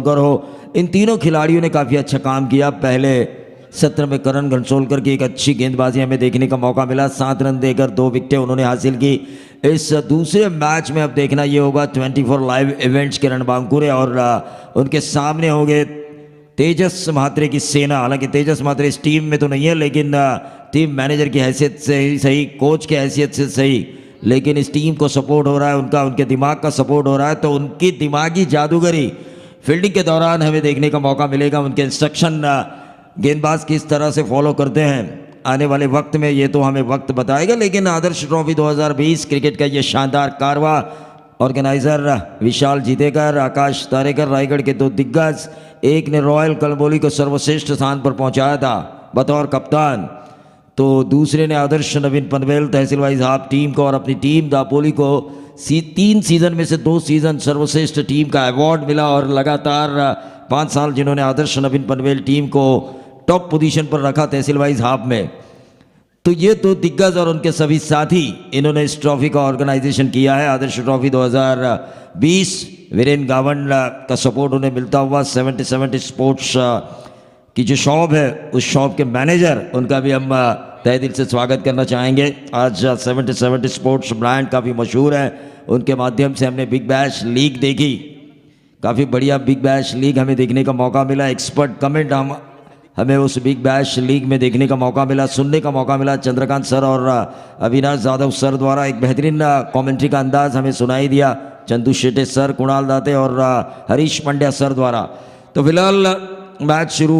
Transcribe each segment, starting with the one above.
हो। इन तीनों खिलाड़ियों ने काफ़ी अच्छा काम किया। पहले सत्र में करण घनसोलकर की एक अच्छी गेंदबाजी हमें देखने का मौका मिला, 7 रन देकर 2 विकेटें उन्होंने हासिल की। इस दूसरे मैच में अब देखना ये होगा 24 लाइव इवेंट्स के रणबांकुरे और उनके सामने होंगे तेजस महात्रे की सेना। हालांकि तेजस महात्रे इस टीम में तो नहीं है, लेकिन टीम मैनेजर की हैसियत से ही सही, कोच की हैसियत से सही, लेकिन इस टीम को सपोर्ट हो रहा है, उनके दिमाग का सपोर्ट हो रहा है। तो उनकी दिमागी जादूगरी फील्डिंग के दौरान हमें देखने का मौका मिलेगा। उनके इंस्ट्रक्शन गेंदबाज किस तरह से फॉलो करते हैं आने वाले वक्त में, ये तो हमें वक्त बताएगा। लेकिन आदर्श ट्रॉफी 2020 क्रिकेट का ये शानदार कारवा, ऑर्गेनाइजर विशाल जीतेकर, आकाश तारेकर, रायगढ़ के 2 दिग्गज, एक ने रॉयल कलंबोली को सर्वश्रेष्ठ स्थान पर पहुंचाया था बतौर कप्तान, तो दूसरे ने आदर्श नवीन पनवेल तहसील वाइज हाफ टीम को और अपनी टीम दापोली को 3 सीज़न में से 2 सीज़न सर्वश्रेष्ठ टीम का अवार्ड मिला। और लगातार 5 साल जिन्होंने आदर्श नवीन पनवेल टीम को टॉप पोजीशन पर रखा तहसील वाइज हाफ में, तो ये 2 दिग्गज और उनके सभी साथी इन्होंने इस ट्रॉफी का ऑर्गेनाइजेशन किया है। आदर्श ट्रॉफी 2020 वीरेन गावन का सपोर्ट उन्हें मिलता हुआ 70 स्पोर्ट्स की जो शॉप है, उस शॉप के मैनेजर, उनका भी हम तहे दिल से स्वागत करना चाहेंगे। आज 70 स्पोर्ट्स ब्रांड काफ़ी मशहूर है, उनके माध्यम से हमने बिग बैश लीग देखी, काफ़ी बढ़िया बिग बैश लीग हमें देखने का मौका मिला। एक्सपर्ट कमेंट हमें उस बिग बैश लीग में देखने का मौका मिला, सुनने का मौका मिला। चंद्रकांत सर और अविनाश जाधव सर द्वारा एक बेहतरीन कमेंट्री का अंदाज हमें सुनाई दिया, चंदू शेट्टे सर, कुणाल दाते और हरीश पांड्या सर द्वारा। तो फिलहाल मैच शुरू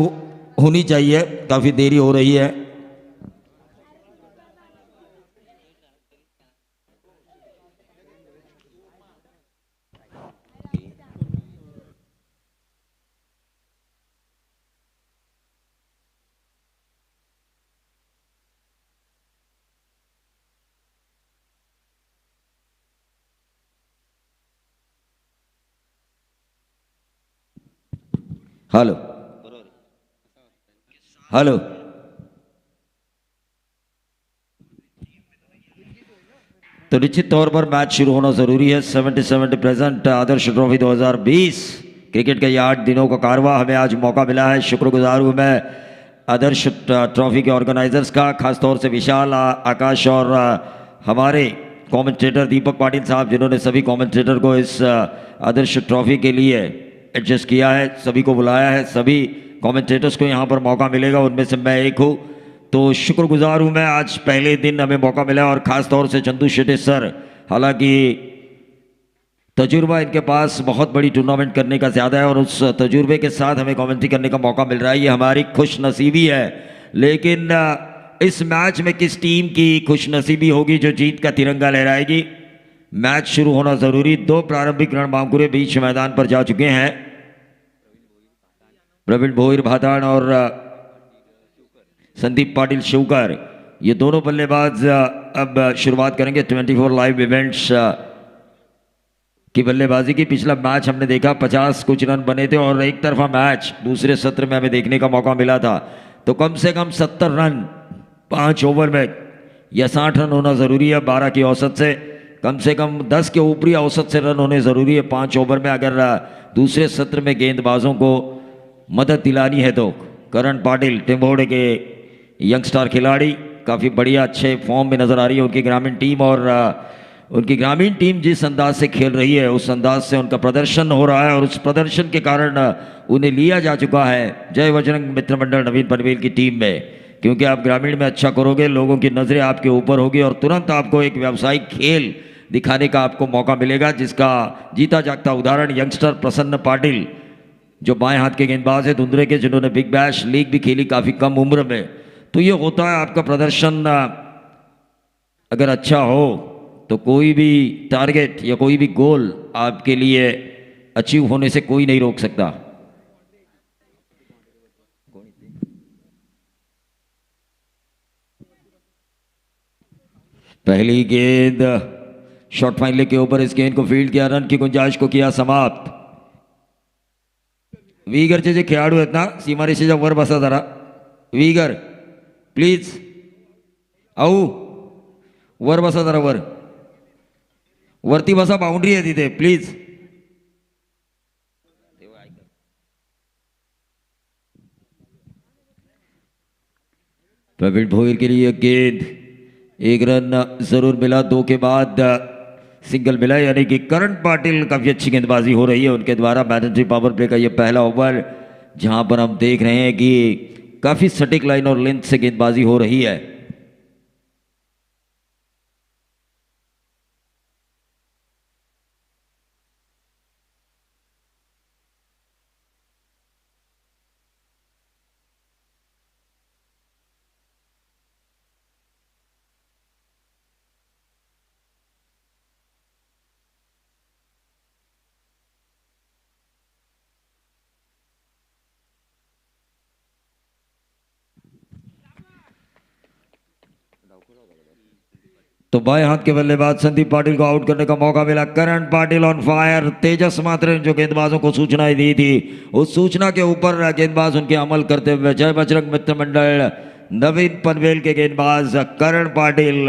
होनी चाहिए, काफ़ी देरी हो रही है। हेलो हेलो, तो निश्चित तौर पर मैच शुरू होना जरूरी है। 70 प्रेजेंट आदर्श ट्रॉफी 2020 क्रिकेट के ये 8 दिनों का कारवा हमें आज मौका मिला है। शुक्रगुजार हूँ मैं आदर्श ट्रॉफी के ऑर्गेनाइजर्स का, खासतौर से विशाल, आकाश और हमारे कमेंटेटर दीपक पाटिल साहब, जिन्होंने सभी कमेंटेटर को इस आदर्श ट्रॉफी के लिए एडजस्ट किया है, सभी को बुलाया है। सभी कमेंटेटर्स को यहाँ पर मौका मिलेगा, उनमें से मैं एक हूँ, तो शुक्रगुजार हूँ मैं। आज पहले दिन हमें मौका मिला और ख़ास तौर से चंदू शेट्टे सर, हालांकि तजुर्बा इनके पास बहुत बड़ी टूर्नामेंट करने का ज़्यादा है और उस तजुर्बे के साथ हमें कमेंट्री करने का मौका मिल रहा है, ये हमारी खुशनसीबी है। लेकिन इस मैच में किस टीम की खुशनसीबी होगी जो जीत का तिरंगा लहराएगी? मैच शुरू होना ज़रूरी। 2 प्रारंभिक रणबांकुरे बीच मैदान पर जा चुके हैं, प्रवीण भोईर भातान और संदीप पाटिल शिवकर, ये दोनों बल्लेबाज अब शुरुआत करेंगे 24 लाइव इवेंट्स की बल्लेबाजी की। पिछला मैच हमने देखा 50 कुछ रन बने थे और एक तरफा मैच दूसरे सत्र में हमें देखने का मौका मिला था, तो कम से कम 70 रन 5 ओवर में या 60 रन होना ज़रूरी है। 12 की औसत से कम 10 के ऊपरी औसत से रन होने ज़रूरी है 5 ओवर में, अगर दूसरे सत्र में गेंदबाजों को मदद दिलानी है तो। करण पाटिल टिम्बोड़े के यंगस्टर खिलाड़ी, काफ़ी बढ़िया अच्छे फॉर्म में नज़र आ रही है उनकी ग्रामीण टीम, और उनकी ग्रामीण टीम जिस अंदाज से खेल रही है उस अंदाज से उनका प्रदर्शन हो रहा है और उस प्रदर्शन के कारण उन्हें लिया जा चुका है जय बजरंग मित्र मंडल नवीन पनवेल की टीम में। क्योंकि आप ग्रामीण में अच्छा करोगे, लोगों की नज़रें आपके ऊपर होगी और तुरंत आपको एक व्यावसायिक खेल दिखाने का आपको मौका मिलेगा, जिसका जीता जागता उदाहरण यंगस्टर प्रसन्न पाटिल, जो बाएं हाथ के गेंदबाज है धुंधरे के, जिन्होंने बिग बैश लीग भी खेली काफ़ी कम उम्र में। तो ये होता है, आपका प्रदर्शन अगर अच्छा हो तो कोई भी टारगेट या कोई भी गोल आपके लिए अचीव होने से कोई नहीं रोक सकता। पहली गेंद शॉट फाइनल के ऊपर, इस गेंद को फील्ड किया, रन की गुंजाइश को किया समाप्त। वीगरचे जे खेळाडू आहेत ना, सीमारेषेच्या वर बसा जरा, वीगर प्लीज, आऊ वर बसा जरा, वरती बसा, बाउंड्री आहे तिथे, प्लीज। प्रवीण भोईर के लिए गेंद, एक रन जरूर मिला, 2 के बाद सिंगल मिला, यानी कि करण पाटिल काफी अच्छी गेंदबाजी हो रही है उनके द्वारा। मैंडेटरी पावर प्ले का ये पहला ओवर जहां पर हम देख रहे हैं कि काफी सटीक लाइन और लेंथ से गेंदबाजी हो रही है। तो बाएं हाथ के बल्लेबाज संदीप पाटिल को आउट करने का मौका मिला। करण पाटिल ऑन फायर, तेजस मात्र ने जो गेंदबाजों को सूचनाएं दी थी उस सूचना के ऊपर गेंदबाज उनके अमल करते हुए जय बजरंग मित्र मंडल नवीन पनवेल के गेंदबाज करण पाटिल,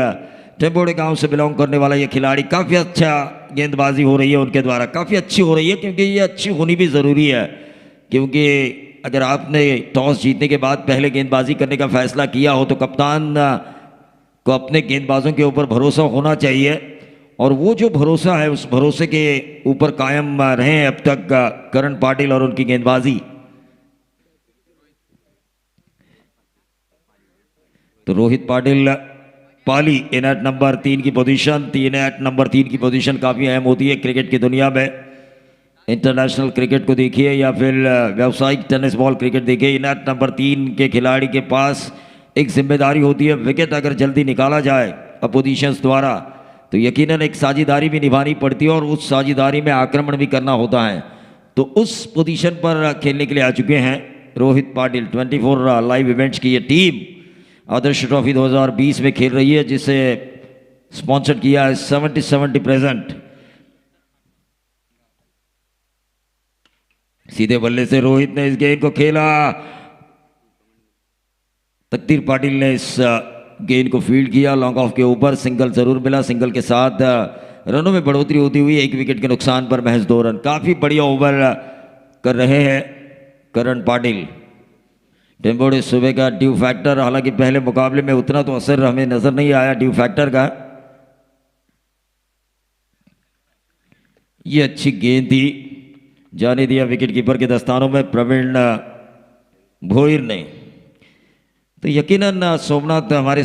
टेम्बोड़े गांव से बिलोंग करने वाला ये खिलाड़ी, काफी अच्छा गेंदबाजी हो रही है उनके द्वारा, काफी अच्छी हो रही है, क्योंकि ये अच्छी होनी भी जरूरी है। क्योंकि अगर आपने टॉस जीतने के बाद पहले गेंदबाजी करने का फैसला किया हो तो कप्तान को अपने गेंदबाजों के ऊपर भरोसा होना चाहिए, और वो जो भरोसा है उस भरोसे के ऊपर कायम रहे हैं अब तक करण पाटिल और उनकी गेंदबाजी। तो रोहित पाटिल पाली इन एट नंबर 3 की पोजीशन, 3 एट नंबर 3 की पोजीशन काफ़ी अहम होती है क्रिकेट की दुनिया में। इंटरनेशनल क्रिकेट को देखिए या फिर व्यावसायिक टेनिस बॉल क्रिकेट देखिए, इन एट नंबर 3 के खिलाड़ी के पास एक जिम्मेदारी होती है, विकेट अगर जल्दी निकाला जाए अपोजिशंस द्वारा तो यकीनन एक साझेदारी भी निभानी पड़ती है और उस साझेदारी में आक्रमण भी करना होता है। तो उस पोजीशन पर खेलने के लिए आ चुके हैं रोहित पाटिल। 24 लाइव इवेंट्स की ये टीम आदर्श ट्रॉफी 2020 में खेल रही है, जिसे स्पॉन्सर किया है 70 प्रेजेंट। सीधे बल्ले से रोहित ने इस गेंद को खेला, तकदीर पाटिल ने इस गेंद को फील्ड किया, लॉन्ग ऑफ के ऊपर सिंगल जरूर मिला। सिंगल के साथ रनों में बढ़ोतरी होती हुई 1 विकेट के नुकसान पर महज 2 रन। काफी बढ़िया ओवर कर रहे हैं करण पाटिल। टेम्बोड़े सुबह का ड्यू फैक्टर, हालांकि पहले मुकाबले में उतना तो असर हमें नजर नहीं आया ड्यू फैक्टर का। ये अच्छी गेंद थी, जाने दिया विकेट कीपर के दस्तानों में प्रवीण भोईर ने। तो यकीनन सोमनाथ हमारे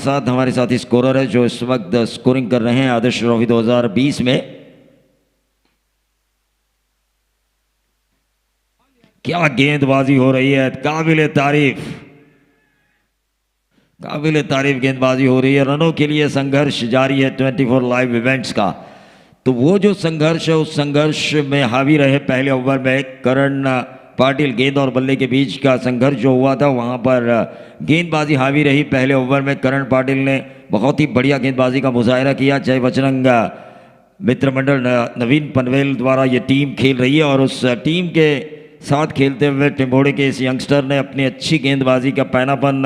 साथ ही स्कोरर है जो इस वक्त स्कोरिंग कर रहे हैं आदर्श ट्रॉफी 2020 में। क्या गेंदबाजी हो रही है, काबिल तारीफ गेंदबाजी हो रही है। रनों के लिए संघर्ष जारी है 24 लाइव इवेंट्स का। तो वो जो संघर्ष है उस संघर्ष में हावी रहे पहले ओवर में करण पाटिल। गेंद और बल्ले के बीच का संघर्ष जो हुआ था वहां पर गेंदबाजी हावी रही पहले ओवर में। करण पाटिल ने बहुत ही बढ़िया गेंदबाजी का मुजाहरा किया। जय बजरंग मित्र मंडल नवीन पनवेल द्वारा ये टीम खेल रही है और उस टीम के साथ खेलते हुए टिम्बोड़े के इस यंगस्टर ने अपनी अच्छी गेंदबाजी का पैनापन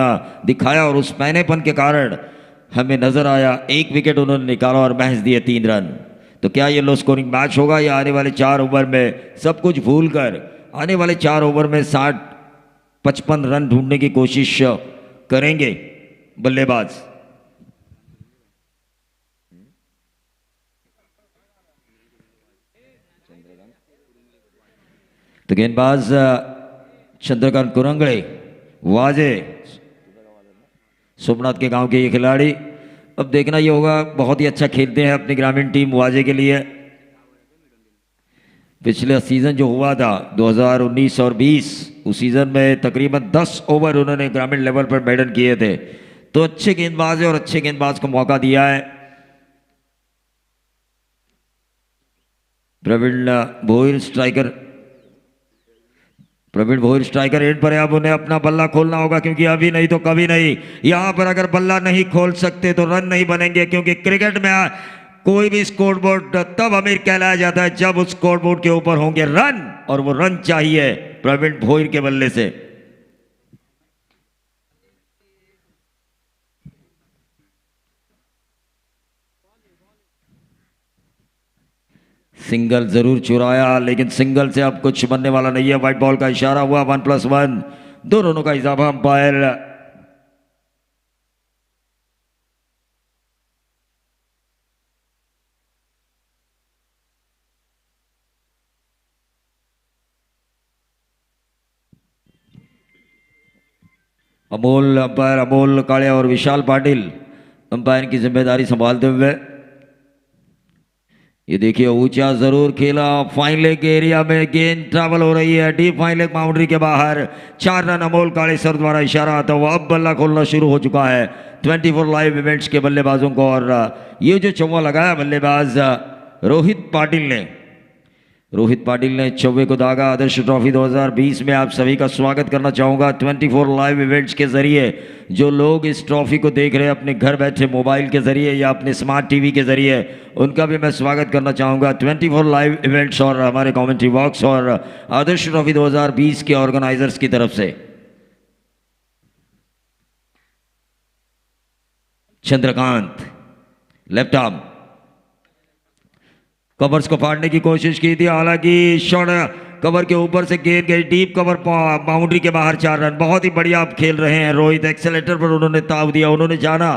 दिखाया और उस पैनेपन के कारण हमें नजर आया 1 विकेट उन्होंने निकाला और महज दिए 3 रन। तो क्या ये लो स्कोरिंग मैच होगा या आने वाले 4 ओवर में सब कुछ भूलकर आने वाले 4 ओवर में 60-55 रन ढूंढने की कोशिश करेंगे बल्लेबाज? तो गेंदबाज चंद्रकांत कुरंगड़े वाजे, सोमनाथ के गांव के ये खिलाड़ी। अब देखना ये होगा, बहुत ही अच्छा खेलते हैं अपनी ग्रामीण टीम वाजे के लिए। पिछले सीज़न जो हुआ था 2019 और 20, उस सीज़न में तकरीबन 10 ओवर उन्होंने ग्रामीण लेवल पर मेडन किए थे। तो अच्छे गेंदबाज है और अच्छे गेंदबाज को मौका दिया है। प्रवीण भोईर स्ट्राइकर एंड पर है। अब उन्हें अपना बल्ला खोलना होगा, क्योंकि अभी नहीं तो कभी नहीं। यहां पर अगर बल्ला नहीं खोल सकते तो रन नहीं बनेंगे, क्योंकि क्रिकेट में कोई भी स्कोरबोर्ड तब अमीर कहलाया जाता है जब उस स्कोरबोर्ड के ऊपर होंगे रन, और वो रन चाहिए प्रवीण भोईर के बल्ले से। सिंगल जरूर चुराया, लेकिन सिंगल से अब कुछ बनने वाला नहीं है। व्हाइट बॉल का इशारा हुआ, 1+1, 2 रनों का इजाफा। अंपायर अमोल अंपायर अमोल काड़े और विशाल पाटिल अंपायर की जिम्मेदारी संभालते हुए। ये देखिए ऊंचा जरूर खेला, फाइन लेग के एरिया में गेंद ट्रैवल हो रही है डीप फाइन लेग बाउंड्री के बाहर। 4 रन अमोल काले सर द्वारा इशारा आता हुआ अब बल्ला खोलना शुरू हो चुका है 24 लाइव इवेंट्स के बल्लेबाजों को। और ये जो चौवा लगाया बल्लेबाज रोहित पाटिल ने चौवे को दागा। आदर्श ट्रॉफी 2020 में आप सभी का स्वागत करना चाहूँगा 24 लाइव इवेंट्स के ज़रिए। जो लोग इस ट्रॉफी को देख रहे हैं अपने घर बैठे मोबाइल के ज़रिए या अपने स्मार्ट टीवी के ज़रिए, उनका भी मैं स्वागत करना चाहूँगा 24 लाइव इवेंट्स और हमारे कमेंट्री बॉक्स और आदर्श ट्रॉफी 2020 के ऑर्गेनाइजर्स की तरफ से। चंद्रकांत लेफ्ट आर्म कवर्स को फाड़ने की कोशिश की थी, हालांकि शॉट कवर के ऊपर से गेंद गई डीप कवर बाउंड्री के बाहर। 4 रन बहुत ही बढ़िया आप खेल रहे हैं रोहित। एक्सेलेटर पर उन्होंने ताव दिया, उन्होंने जाना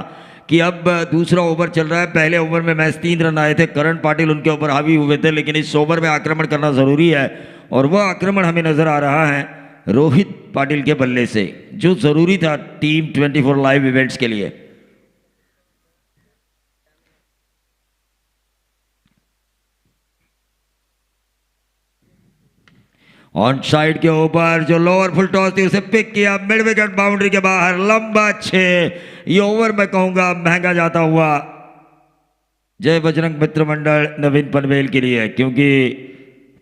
कि अब दूसरा ओवर चल रहा है। पहले ओवर में मैच 3 रन आए थे, करण पाटिल उनके ऊपर हावी हुए थे, लेकिन इस ओवर में आक्रमण करना जरूरी है और वह आक्रमण हमें नजर आ रहा है रोहित पाटिल के बल्ले से, जो जरूरी था टीम 24 लाइव इवेंट्स के लिए। ऑन साइड के ऊपर जो लोअर फुल टॉस थी उसे पिक किया मिड विकेट बाउंड्री के बाहर, लंबा 6। ये ओवर मैं कहूंगा महंगा जाता हुआ जय बजरंग मित्र मंडल नवीन पनवेल के लिए, क्योंकि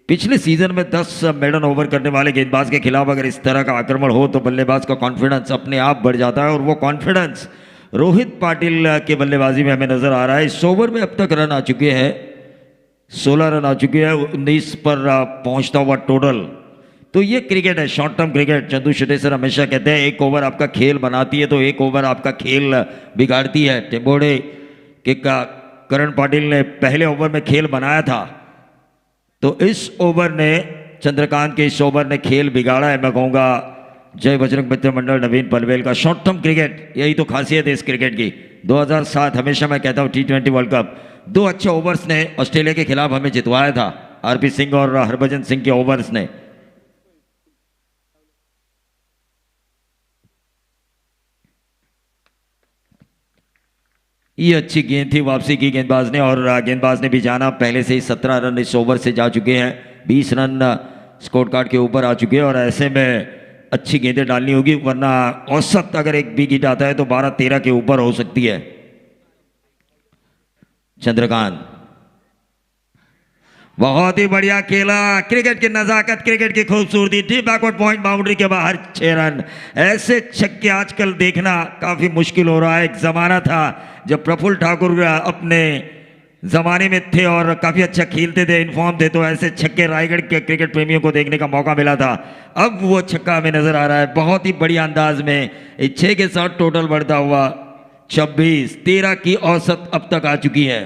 पिछले सीजन में 10 मेडन ओवर करने वाले गेंदबाज के खिलाफ अगर इस तरह का आक्रमण हो तो बल्लेबाज का कॉन्फिडेंस अपने आप बढ़ जाता है और वो कॉन्फिडेंस रोहित पाटिल के बल्लेबाजी में हमें नजर आ रहा है। इस ओवर में अब तक रन आ चुके हैं 16 रन आ चुके हैं, 19 पर पहुंचता हुआ टोटल। तो ये क्रिकेट है, शॉर्ट टर्म क्रिकेट। चंदू शेटेसर हमेशा कहते हैं एक ओवर आपका खेल बनाती है तो एक ओवर आपका खेल बिगाड़ती है। टेम्बोड़े के करण पाटिल ने पहले ओवर में खेल बनाया था, तो इस ओवर ने चंद्रकांत के इस ओवर ने खेल बिगाड़ा है। मैं कहूँगा जय बजरंग मित्र मंडल नवीन पनवेल का शॉर्ट टर्म क्रिकेट, यही तो खासियत है इस क्रिकेट की। 2007 हमेशा मैं कहता हूँ T20 वर्ल्ड कप 2 अच्छे ओवर्स ने ऑस्ट्रेलिया के खिलाफ हमें जितवाया था, आरपी सिंह और हरभजन सिंह के ओवर्स ने। ये अच्छी गेंद थी, वापसी की गेंदबाज ने और गेंदबाज ने भी जाना। पहले से ही 17 रन इस ओवर से जा चुके हैं, 20 रन स्कोर कार्ड के ऊपर आ चुके हैं और ऐसे में अच्छी गेंदें डालनी होगी, वरना औसत अगर एक बिग हिट आता है तो 12-13 के ऊपर हो सकती है। चंद्रकांत बहुत ही बढ़िया खेला, क्रिकेट की नजाकत, क्रिकेट की खूबसूरती, डीप बैकवर्ड पॉइंट बाउंड्री के बाहर 6 रन। ऐसे छक्के आजकल देखना काफी मुश्किल हो रहा है। एक जमाना था जब प्रफुल्ल ठाकुर अपने जमाने में थे और काफी अच्छा खेलते थे, इन्फॉर्म थे, तो ऐसे छक्के रायगढ़ के क्रिकेट प्रेमियों को देखने का मौका मिला था। अब वो छक्का हमें नजर आ रहा है बहुत ही बढ़िया अंदाज में। 6 के साथ टोटल बढ़ता हुआ 26, 13 की औसत अब तक आ चुकी है।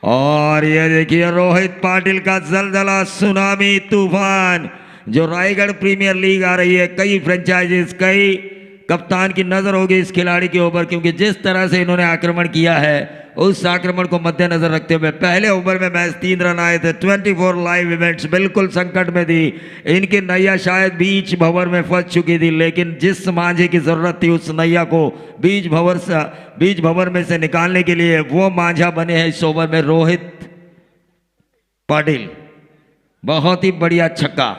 और ये देखिए रोहित पाटिल का जलजला सुनामी तूफान, जो रायगढ़ प्रीमियर लीग आ रही है, कई फ्रेंचाइजीज, कई कप्तान की नजर होगी इस खिलाड़ी के ऊपर, क्योंकि जिस तरह से इन्होंने आक्रमण किया है उस आक्रमण को मद्देनजर रखते हुए पहले ओवर में मैच 3 रन आए थे। 24 लाइव इवेंट्स बिल्कुल संकट में थी, इनकी नैया शायद बीच भंवर में फंस चुकी थी, लेकिन जिस मांझे की जरूरत थी उस नैया को बीच भंवर में से निकालने के लिए वो मांझा बने हैं इस ओवर में रोहित पाटिल। बहुत ही बढ़िया छक्का।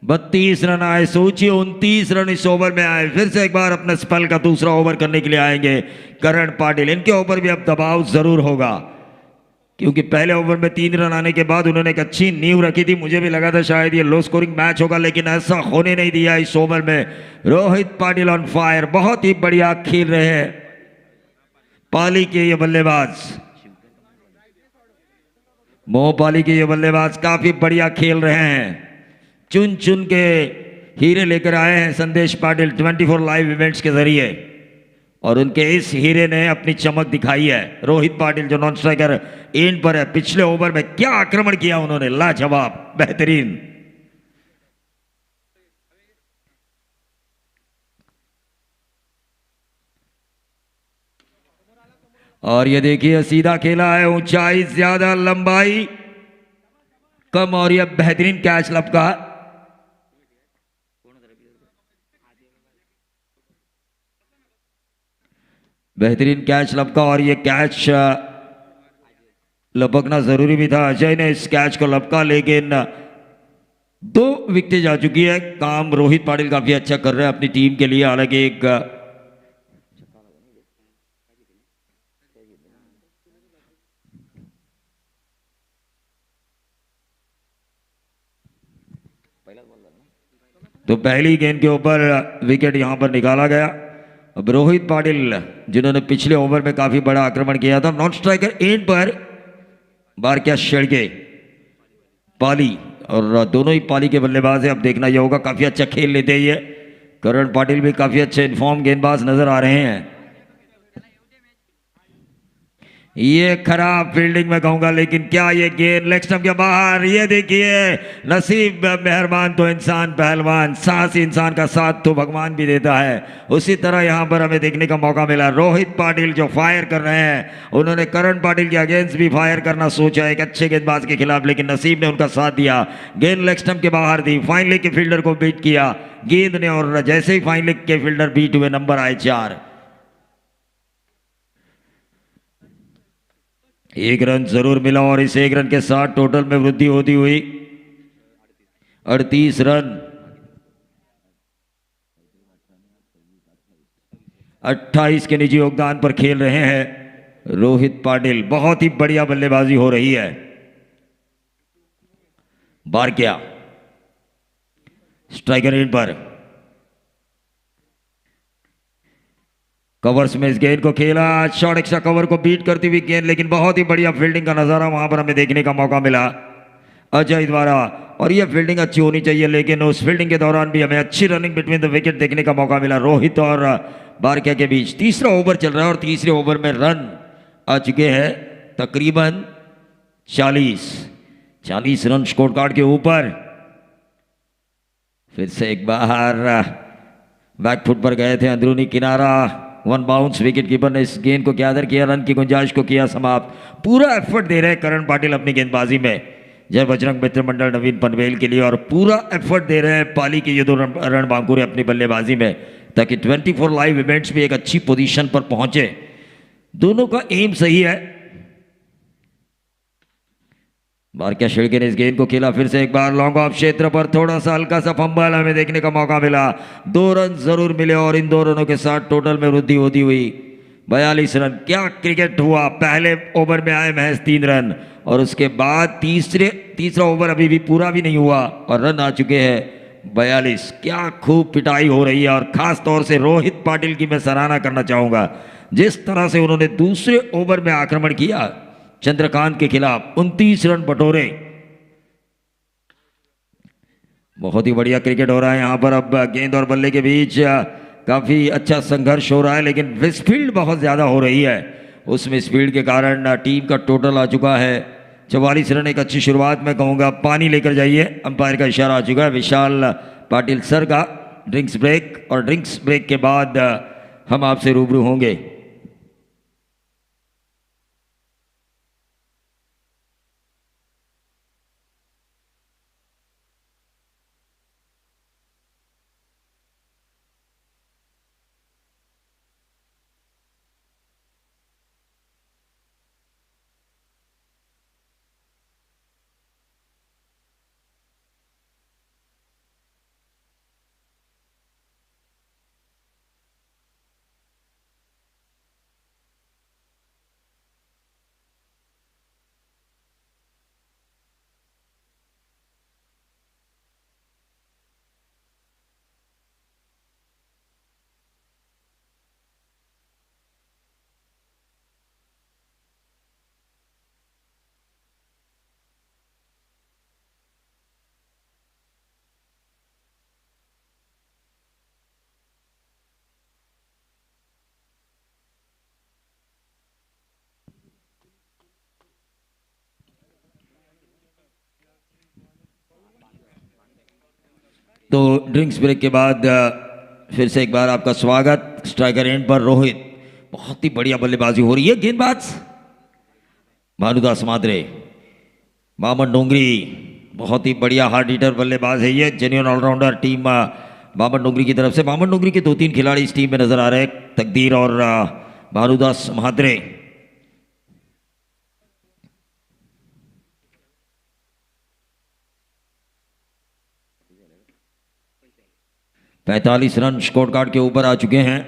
32 रन आए, सोचिए 29 रन इस ओवर में आए। फिर से एक बार अपने स्पेल का दूसरा ओवर करने के लिए आएंगे करण पाटिल। इनके ऊपर भी अब दबाव जरूर होगा, क्योंकि पहले ओवर में 3 रन आने के बाद उन्होंने एक अच्छी नींव रखी थी। मुझे भी लगा था शायद ये लो स्कोरिंग मैच होगा, लेकिन ऐसा होने नहीं दिया। इस ओवर में रोहित पाटिल ऑन फायर, बहुत ही बढ़िया खेल रहे हैं पाली के ये बल्लेबाज, मोहपाली के ये बल्लेबाज काफी बढ़िया खेल रहे हैं। चुन चुन के हीरे लेकर आए हैं संदेश पाटिल 24 लाइव इवेंट्स के जरिए, और उनके इस हीरे ने अपनी चमक दिखाई है। रोहित पाटिल जो नॉन स्ट्राइकर एंड पर है, पिछले ओवर में क्या आक्रमण किया उन्होंने, लाजवाब, बेहतरीन। और ये देखिए सीधा खेला है, ऊंचाई ज्यादा लंबाई कम, और ये बेहतरीन कैच लपका। बेहतरीन कैच लपका, और ये कैच लपकना जरूरी भी था। अजय ने इस कैच को लपका, लेकिन 2 विकेटें जा चुकी है। काम रोहित पाटिल काफी अच्छा कर रहे हैं अपनी टीम के लिए। हालांकि एक तो पहली गेंद के ऊपर विकेट यहां पर निकाला गया। अब रोहित पाटिल जिन्होंने पिछले ओवर में काफी बड़ा आक्रमण किया था, नॉन स्ट्राइकर एंड पर बार क्या शेड़के पाली, और दोनों ही पाली के बल्लेबाज हैं। अब देखना यह होगा, काफी अच्छा खेल लेते हैं ये। करण पाटिल भी काफी अच्छे इन्फॉर्म गेंदबाज नजर आ रहे हैं। ये खराब फील्डिंग में कहूंगा, लेकिन क्या ये गेंद लेग स्टंप के बाहर। ये देखिए नसीब मेहरबान तो इंसान पहलवान, साहसी इंसान का साथ तो भगवान भी देता है। उसी तरह यहां पर हमें देखने का मौका मिला। रोहित पाटिल जो फायर कर रहे हैं, उन्होंने करण पाटिल के अगेंस्ट भी फायर करना सोचा एक अच्छे गेंदबाज के खिलाफ, लेकिन नसीब ने उनका साथ दिया। गेंद लेग स्टंप के बाहर थी, फाइन लेग के फील्डर को बीट किया गेंद ने, और जैसे ही फाइन लेग के फील्डर बीट हुए, नंबर आए 4। 1 रन जरूर मिला, और इस 1 रन के साथ टोटल में वृद्धि होती हुई 38 रन। 28 के निजी योगदान पर खेल रहे हैं रोहित पाटिल। बहुत ही बढ़िया बल्लेबाजी हो रही है। बार क्या स्ट्राइकर एंड पर कवर्स में इस गेंद को खेला, शॉर्ट एक्स्ट्रा कवर को बीट करती हुई गेंद, लेकिन बहुत ही बढ़िया फील्डिंग का नजारा वहां पर हमें देखने का मौका मिला अजय द्वारा। और यह फील्डिंग अच्छी होनी चाहिए, लेकिन उस फील्डिंग के दौरान भी हमें अच्छी रनिंग बिटवीन द विकेट देखने का मौका मिला रोहित और बारकिया के बीच। तीसरा ओवर चल रहा है, और तीसरे ओवर में रन आ चुके हैं तकरीबन 40 रन स्कोर कार्ड के ऊपर। फिर से एक बाहर बैक फुट पर गए थे, अंदरूनी किनारा, 1 बाउंस। विकेट कीपर ने इस गेंद को गैदर किया, रन की गुंजाइश को किया समाप्त। पूरा एफर्ट दे रहे हैं करण पाटिल अपनी गेंदबाजी में, जय बजरंग मित्र मंडल नवीन पनवेल के लिए, और पूरा एफर्ट दे रहे हैं पाली के ये 2 रणबांकुरे अपनी बल्लेबाजी में, ताकि 24 लाइव इवेंट्स में एक अच्छी पोजीशन पर पहुंचे। दोनों का एम सही है। बारकिया शिड़के ने इस गेंद को खेला, फिर से एक बार लॉन्ग ऑफ क्षेत्र पर थोड़ा सा हल्का सा फंबल हमें देखने का मौका मिला। 2 रन जरूर मिले, और इन 2 रनों के साथ टोटल में वृद्धि होती हुई 42 रन। क्या क्रिकेट हुआ! पहले ओवर में आए महज 3 रन, और उसके बाद तीसरा ओवर अभी भी पूरा भी नहीं हुआ, और रन आ चुके हैं 42। क्या खूब पिटाई हो रही है, और खास तौर से रोहित पाटिल की मैं सराहना करना चाहूंगा। जिस तरह से उन्होंने दूसरे ओवर में आक्रमण किया चंद्रकांत के खिलाफ, 29 रन बटोरे। बहुत ही बढ़िया क्रिकेट हो रहा है यहां पर। अब गेंद और बल्ले के बीच काफी अच्छा संघर्ष हो रहा है, लेकिन स्पीड बहुत ज्यादा हो रही है। उसमें स्पीड के कारण टीम का टोटल आ चुका है 44 रन। एक अच्छी शुरुआत मैं कहूंगा। पानी लेकर जाइए, अंपायर का इशारा आ चुका है विशाल पाटिल सर का। ड्रिंक्स ब्रेक, और ड्रिंक्स ब्रेक के बाद हम आपसे रूबरू होंगे। तो ड्रिंक्स ब्रेक के बाद फिर से एक बार आपका स्वागत। स्ट्राइकर एंड पर रोहित बहुत ही बढ़िया बल्लेबाजी हो रही है। गेंदबाज भानुदास मात्रे, मामन डोंगरी, बहुत ही बढ़िया हार्ड हिटर बल्लेबाज है ये, जेन्युइन ऑलराउंडर टीम मामन डोंगरी की तरफ से। मामन डोंगरी के 2-3 खिलाड़ी इस टीम में नजर आ रहे हैं, तकदीर और भानुदास मात्रे। पैंतालीस रन स्कोर कार्ड के ऊपर आ चुके हैं।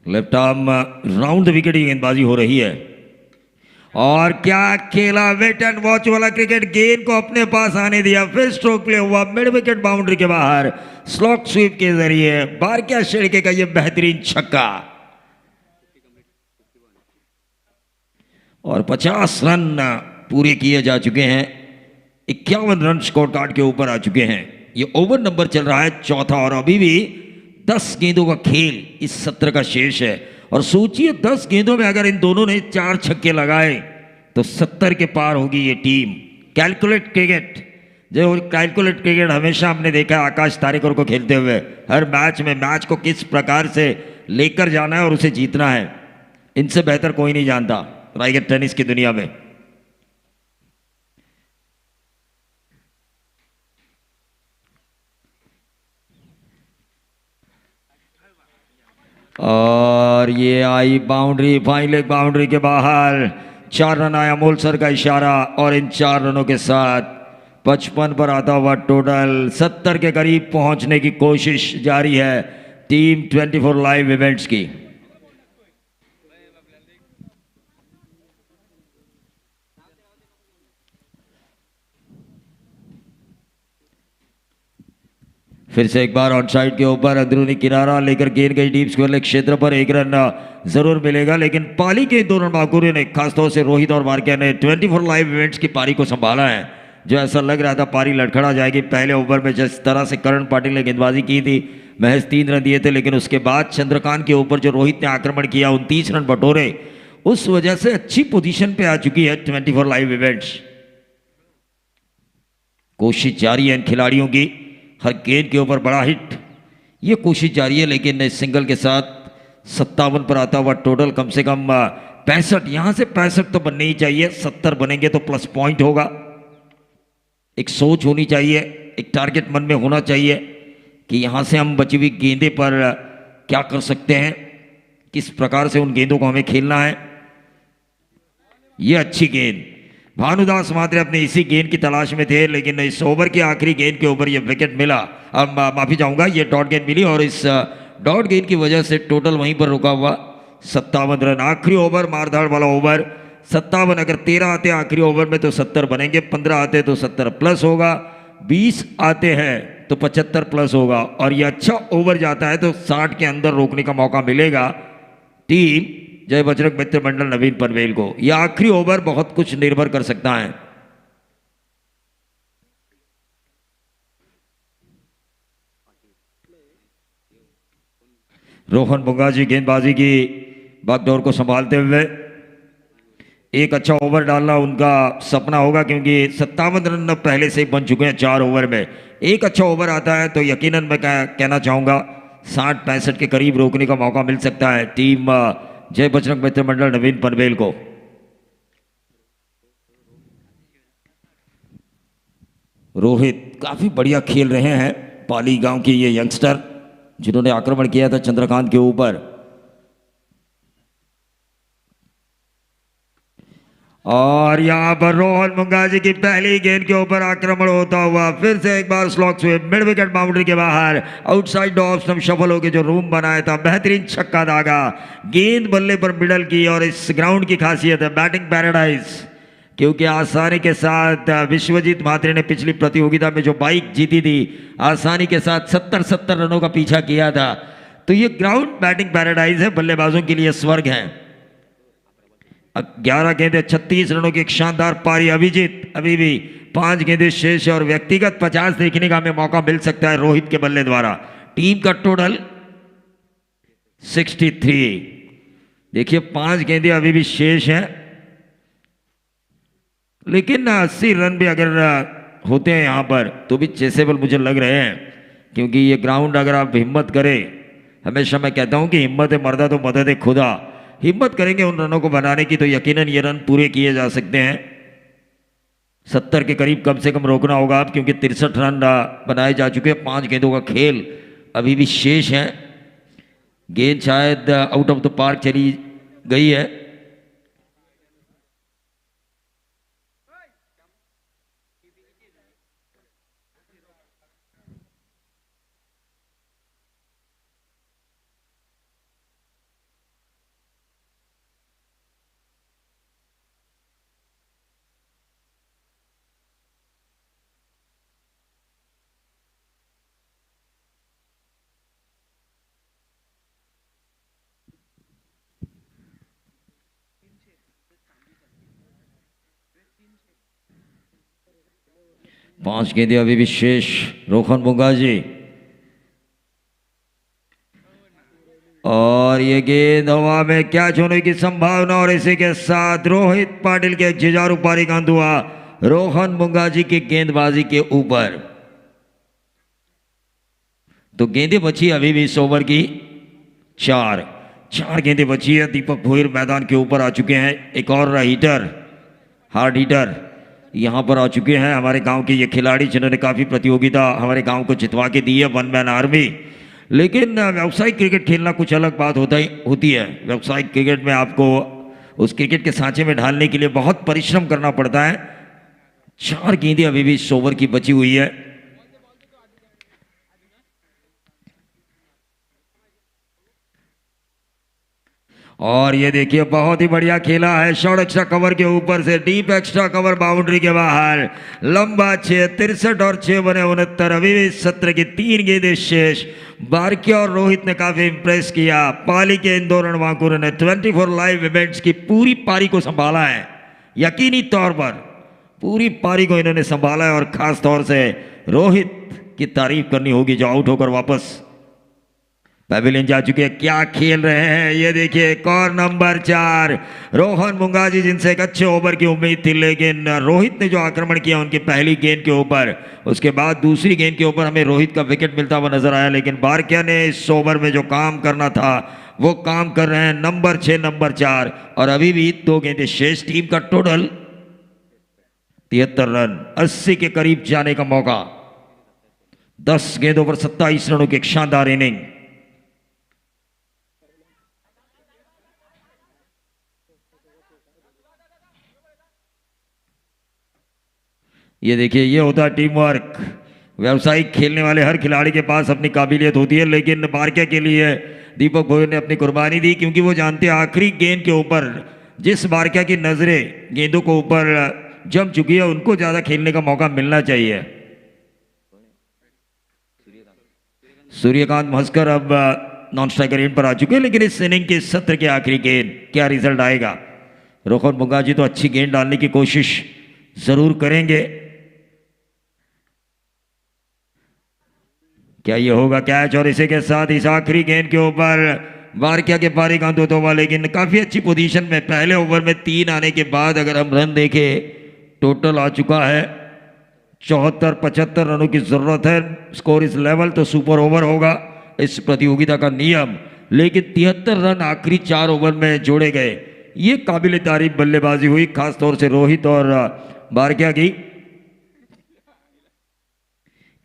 लेफ्ट आर्म राउंड विकेट की गेंदबाजी हो रही है। और क्या खेला, वेट एंड वॉच वाला क्रिकेट, गेंद को अपने पास आने दिया, फिर स्ट्रोक प्ले हुआ मिड विकेट बाउंड्री के बाहर, स्लॉक स्वीप के जरिए बारकिया शेड़के का यह बेहतरीन छक्का। और 50 रन पूरे किए जा चुके हैं, 51 रन स्कोर कार्ड के ऊपर आ चुके हैं। ये ओवर नंबर चल रहा है चौथा और अभी भी 10 गेंदों का खेल इस सत्र का शेष है। और सोचिए 10 गेंदों में अगर इन दोनों ने 4 छक्के लगाए तो 70 के पार होगी ये टीम। कैलकुलेट क्रिकेट, जो कैलकुलेट क्रिकेट हमेशा हमने देखा है आकाश तारेकर को खेलते हुए, हर मैच में मैच को किस प्रकार से लेकर जाना है और उसे जीतना है, इनसे बेहतर कोई नहीं जानता राइगर टेनिस की दुनिया में। और ये आई बाउंड्री, फाइनल बाउंड्री के बाहर 4 रन आया, अमोल सर का इशारा। और इन 4 रनों के साथ 55 पर आता हुआ टोटल 70 के करीब पहुंचने की कोशिश जारी है टीम 24 लाइव इवेंट्स की। फिर से एक बार ऑन साइड के ऊपर अंदरूनी किनारा लेकर गेंद गई डीप स्क्वायर क्षेत्र पर, 1 रन जरूर मिलेगा, लेकिन पाली के दोनों माकुरे ने, खासतौर से रोहित और वारकिया ने 24 लाइव इवेंट्स की पारी को संभाला है। जो ऐसा लग रहा था पारी लड़खड़ा जाएगी, पहले ओवर में जिस तरह से करण पाटिल ने गेंदबाजी की थी, महज 3 रन दिए थे, लेकिन उसके बाद चंद्रकांत के ऊपर जो रोहित ने आक्रमण किया, 29 रन बटोरे, उस वजह से अच्छी पोजीशन पे आ चुकी है 24 लाइव इवेंट्स। कोशिश जारी है इन खिलाड़ियों की, हर गेंद के ऊपर बड़ा हिट, ये कोशिश जारी है, लेकिन इस सिंगल के साथ 57 पर आता हुआ टोटल कम से कम 65, यहां से 65 तो बनने ही चाहिए, 70 बनेंगे तो प्लस पॉइंट होगा। एक सोच होनी चाहिए, एक टारगेट मन में होना चाहिए कि यहां से हम बची हुई गेंदे पर क्या कर सकते हैं, किस प्रकार से उन गेंदों को हमें खेलना है। ये अच्छी गेंद, भानुदास मात्रे अपने इसी गेंद की तलाश में थे, लेकिन इस ओवर की आखिरी गेंद के ऊपर ये विकेट मिला। अब माफी चाहूंगा, ये डॉट गेंद मिली और इस डॉट गेंद की वजह से टोटल वहीं पर रुका हुआ 57 रन। आखिरी ओवर मारधाड़ वाला ओवर, 57, अगर 13 आते आखिरी ओवर में तो 70 बनेंगे, 15 आते तो 70 प्लस होगा, 20 आते हैं तो 75 प्लस होगा। और ये अच्छा ओवर जाता है तो 60 के अंदर रोकने का मौका मिलेगा टीम जय बजरंग मित्र मंडल नवीन पनवेल को। यह आखिरी ओवर बहुत कुछ निर्भर कर सकता है। रोहन बुंगाजी गेंदबाजी की बागडोर को संभालते हुए, एक अच्छा ओवर डालना उनका सपना होगा, क्योंकि 57 रन पहले से ही बन चुके हैं 4 ओवर में। एक अच्छा ओवर आता है तो यकीनन मैं कहना चाहूंगा 60-65 के करीब रोकने का मौका मिल सकता है टीम जय बजरंग मित्र मंडल नवीन पनवेल को। रोहित काफी बढ़िया खेल रहे हैं, पाली गांव के ये यंगस्टर जिन्होंने आक्रमण किया था चंद्रकांत के ऊपर। और यहां पर रोहन मुंगाजी की पहली गेंद के ऊपर आक्रमण होता हुआ, फिर से एक बार slog sweep mid wicket boundary के बाहर, आउटसाइड ऑफ स्टंप शफल होकर जो रूम बनाया था, बेहतरीन छक्का दागा, गेंद बल्ले पर मिडल की। और इस ग्राउंड की खासियत है बैटिंग पैराडाइज, क्योंकि आसानी के साथ विश्वजीत म्हात्रे ने पिछली प्रतियोगिता में जो बाइक जीती थी, आसानी के साथ 70 रनों का पीछा किया था। तो ये ग्राउंड बैटिंग पैराडाइज है, बल्लेबाजों के लिए स्वर्ग है। 11 गेंदे 36 रनों की एक शानदार पारी। अभिजीत अभी भी 5 गेंदे शेष है और व्यक्तिगत 50 देखने का हमें मौका मिल सकता है रोहित के बल्ले द्वारा। टीम का टोटल 63। देखिए 5 गेंदे अभी भी शेष हैं, लेकिन 80 रन भी अगर होते हैं यहां पर तो भी चेसेबल मुझे लग रहे हैं, क्योंकि ये ग्राउंड अगर आप हिम्मत करें हमेशा मैं कहता हूं कि हिम्मत है मर्दा तो मदद है खुदा। हिम्मत करेंगे उन रनों को बनाने की तो यकीनन ये रन पूरे किए जा सकते हैं। 70 के करीब कम से कम रोकना होगा अब, क्योंकि 63 रन बनाए जा चुके हैं। 5 गेंदों का खेल अभी भी शेष है। गेंद शायद आउट ऑफ द पार्क चली गई है। पांच गेंदें अभी भी शेष। रोहन मुंगाजी और ये गेंद हवा में कैच होने की संभावना, और इसी के साथ रोहित पाटिल के जुझारू पारी का अंत हुआ रोहन मुंगाजी की गेंदबाजी के ऊपर। तो गेंदें बची अभी भी इस ओवर की चार गेंदें बची है। दीपक भोईर मैदान के ऊपर आ चुके हैं। एक और हीटर, हार्ड हीटर यहाँ पर आ चुके हैं हमारे गांव के ये खिलाड़ी, जिन्होंने काफ़ी प्रतियोगिता हमारे गांव को जितवा के दी है। One man army. लेकिन व्यावसायिक क्रिकेट खेलना कुछ अलग बात होती है। व्यावसायिक क्रिकेट में आपको उस क्रिकेट के सांचे में ढालने के लिए बहुत परिश्रम करना पड़ता है। 4 गेंदें अभी भी इस ओवर की बची हुई है। और ये देखिए बहुत ही बढ़िया खेला है। शॉर्ट एक्स्ट्रा कवर के ऊपर से डीप एक्स्ट्रा कवर बाउंड्री के बाहर। लंबा 6, 63 और 6 बने 69। अभी भी सत्र की 3 गेंदें शेष। बारकिया और रोहित ने काफी इंप्रेस किया। पाली के इन 2 रणबांकुरों ने 24 लाइव इवेंट्स की पूरी पारी को संभाला है। यकीनी तौर पर पूरी पारी को इन्होंने संभाला है, और खास तौर से रोहित की तारीफ करनी होगी जो आउट होकर वापस पैविलियन जा चुके हैं। क्या खेल रहे हैं ये देखिए। एक और नंबर 4 रोहन मुंगाजी, जिनसे एक अच्छे ओवर की उम्मीद थी, लेकिन रोहित ने जो आक्रमण किया उनकी पहली गेंद के ऊपर, उसके बाद दूसरी गेंद के ऊपर हमें रोहित का विकेट मिलता हुआ नजर आया। लेकिन बारकिया ने इस ओवर में जो काम करना था वो काम कर रहे हैं। नंबर 6, नंबर 4, और अभी भी 2 गेंदें शेष। टीम का टोटल 73 रन, 80 के करीब जाने का मौका। 10 गेंदों पर 27 रनों की एक शानदार इनिंग। ये देखिए, ये होता है टीम वर्क। व्यावसायिक खेलने वाले हर खिलाड़ी के पास अपनी काबिलियत होती है, लेकिन बारकिया के लिए दीपक भोईर ने अपनी कुर्बानी दी, क्योंकि वो जानते हैं आखिरी गेंद के ऊपर जिस बारकिया की नजरें गेंदों को ऊपर जम चुकी है, उनको ज्यादा खेलने का मौका मिलना चाहिए। सूर्यकांत मस्कर अब नॉन स्ट्राइकर एंड पर आ चुके हैं, लेकिन इस इनिंग के सत्र के आखिरी गेंद क्या रिजल्ट आएगा। रोहन मुंगाजी तो अच्छी गेंद डालने की कोशिश जरूर करेंगे। क्या ये होगा कैच, और इसी के साथ इस आखिरी गेंद के ऊपर बारकिया के पारी का अंत हुआ। लेकिन काफी अच्छी पोजीशन में पहले ओवर में 3 आने के बाद अगर हम रन देखें, टोटल आ चुका है 74-75 रनों की जरूरत है। स्कोर इस लेवल तो सुपर ओवर होगा इस प्रतियोगिता का नियम, लेकिन 73 रन आखिरी 4 ओवर में जोड़े गए। ये काबिल तारीफ बल्लेबाजी हुई, खासतौर से रोहित और बारकिया की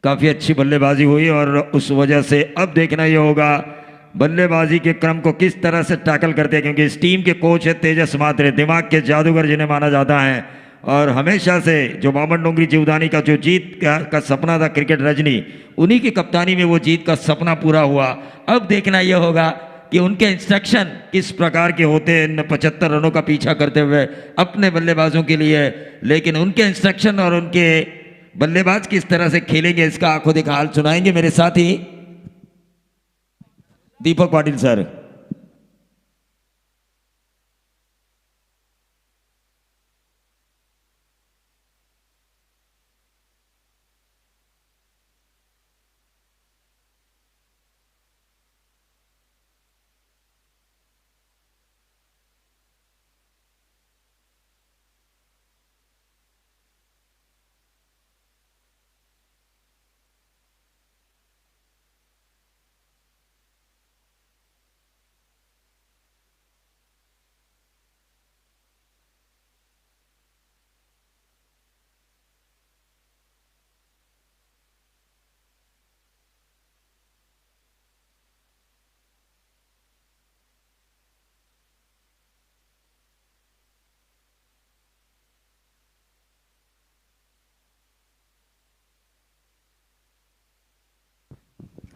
काफी अच्छी बल्लेबाजी हुई, और उस वजह से अब देखना यह होगा बल्लेबाजी के क्रम को किस तरह से टैकल करते हैं, क्योंकि इस टीम के कोच है तेजस मात्रे, दिमाग के जादूगर जिन्हें माना जाता है। और हमेशा से जो बामन डोंगरी जीवदानी का जो जीत का सपना था क्रिकेट रजनी, उन्हीं की कप्तानी में वो जीत का सपना पूरा हुआ। अब देखना यह होगा कि उनके इंस्ट्रक्शन किस प्रकार के होते हैं इन 75 रनों का पीछा करते हुए अपने बल्लेबाजों के लिए। लेकिन उनके इंस्ट्रक्शन और उनके बल्लेबाज किस तरह से खेलेंगे, इसका आंखों देखा हाल सुनाएंगे मेरे साथी Deepak Patil sir.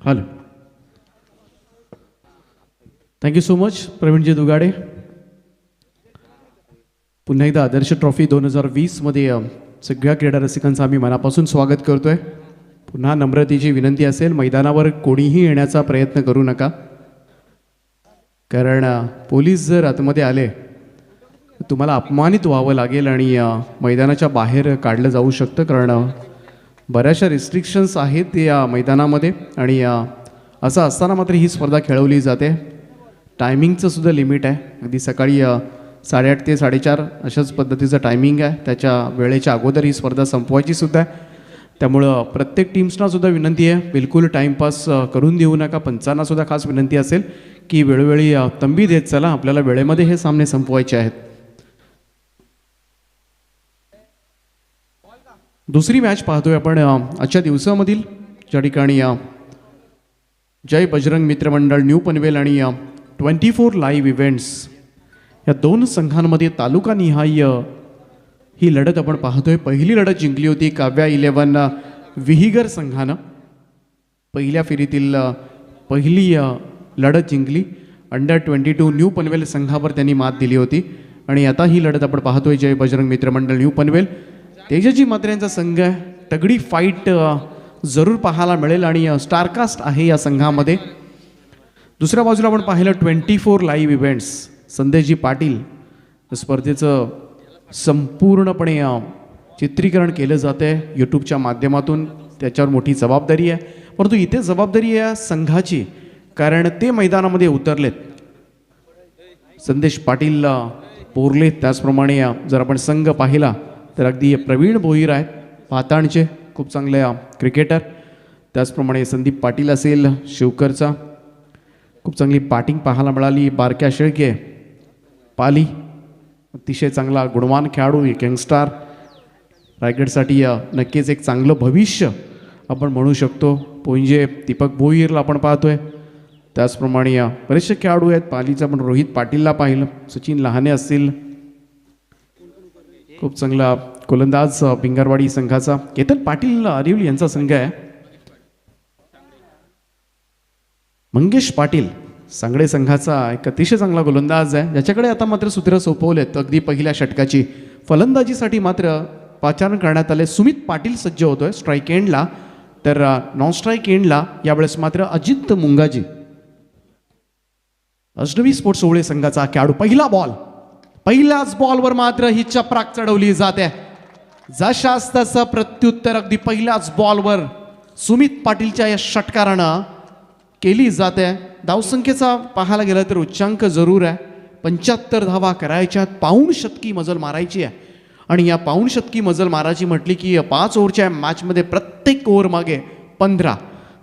Hello. Thank you so much Praveenji Dugade. पुन्हा एकदा आदर्श ट्रॉफी 2020मध्ये सगळ्या क्रीडा रसिकांचं आम्ही मनापासून स्वागत करतोय. पुन्हा नम्रतेची विनंती असेल, मैदानावर कोणीही येण्याचा प्रयत्न करू नका, कारण पोलीस जर आतमध्ये आले तर तुम्हाला अपमानित व्हावं लागेल आणि मैदानाच्या बाहेर काढलं जाऊ शकतं, कारण बऱ्याचशा रिस्ट्रिक्शन्स आहेत या मैदानामध्ये. आणि असं असताना मात्र ही स्पर्धा खेळवली जाते. टायमिंगचं सुद्धा लिमिट आहे. अगदी सकाळी 8:30 ते 4:30 अशाच पद्धतीचं टायमिंग आहे. त्याच्या वेळेच्या अगोदर ही स्पर्धा संपवायची सुद्धा आहे. त्यामुळं प्रत्येक टीम्सनासुद्धा विनंती आहे, बिलकुल टाईमपास करून देऊ नका. पंचांनासुद्धा खास विनंती असेल की वेळोवेळी तंबी देत चला, आपल्याला वेळेमध्ये हे सामने संपवायचे आहेत. दुसरी मॅच पाहतोय आपण आजच्या दिवसामधील, ज्या ठिकाणी जय बजरंग मित्रमंडळ न्यू पनवेल आणि 24 लाईव्ह इव्हेंट्स या दोन संघांमध्ये तालुकानिहाय ही लढत आपण पाहतोय. पहिली लढत जिंकली होती काव्या 11 विहिगर संघानं. पहिल्या फेरीतील पहिली लढत जिंकली. अंडर 22 न्यू पनवेल संघावर त्यांनी मात दिली होती. आणि आता ही लढत आपण पाहतोय जय बजरंग मित्रमंडळ न्यू पनवेल. तेजस्वी मात्र यांचा संघ आहे. तगडी फाईट जरूर पाहायला मिळेल आणि स्टारकास्ट आहे या संघामध्ये. दुसऱ्या बाजूला आपण पाहिलं 24 लाईव्ह इव्हेंट्स, संदेशजी पाटील. स्पर्धेचं संपूर्णपणे चित्रीकरण केलं जातं आहे यूट्यूबच्या माध्यमातून. त्याच्यावर मोठी जबाबदारी आहे, परंतु इथे जबाबदारी आहे संघाची, कारण ते मैदानामध्ये उतरलेत. संदेश पाटील पोरलेत. त्याचप्रमाणे जर आपण संघ पाहिला तर अगदी प्रवीण भोईर आहेत पाताणचे, खूप चांगले क्रिकेटर. त्याचप्रमाणे संदीप पाटील असेल शिवकरचा, खूप चांगली बॅटिंग पाहायला मिळाली. बारक्या शेळके पाली, अतिशय चांगला गुणवान खेळाडू, यंगस्टार. रायगडसाठी नक्कीच एक चांगलं भविष्य आपण म्हणू शकतो. पोंजे दीपक भोईरला आपण पाहतोय. त्याचप्रमाणे बरेचसे खेळाडू आहेत पालीचा. आपण रोहित पाटीलला पाहिलं, सचिन लहाने असतील, खूप चांगला गोलंदाज भिंगरवाडी संघाचा. केतन पाटील अरिवली यांचा संघ आहे. मंगेश पाटील सांगडे संघाचा एक अतिशय चांगला गोलंदाज आहे, ज्याच्याकडे आता मात्र सूत्र सोपवलेत अगदी पहिल्या षटकाची. फलंदाजीसाठी मात्र पाचारण करण्यात आले. सुमित पाटील सज्ज होतोय स्ट्राईक एंडला, तर नॉन स्ट्राईक एंडला यावेळेस मात्र अजित मुंगाजी. अष्टवी स्पोर्ट्स ओवळे संघाचा खेळाडू. पहिला बॉल, पहिल्याच बॉलवर मात्र ही चपराक चढवली जाते. जशास तसं प्रत्युत्तर अगदी पहिल्याच बॉलवर सुमित पाटीलच्या या षटकारानं केली जाते. धावसंख्येचा पाहायला गेलं तर उच्चांक जरूर आहे. 75 धावा करायच्यात, पाऊण शतकी मजल मारायची आहे. आणि या पाऊण शतकी मजल मारायची म्हटली की 5 ओव्हरच्या मॅचमध्ये प्रत्येक ओव्हर मागे 15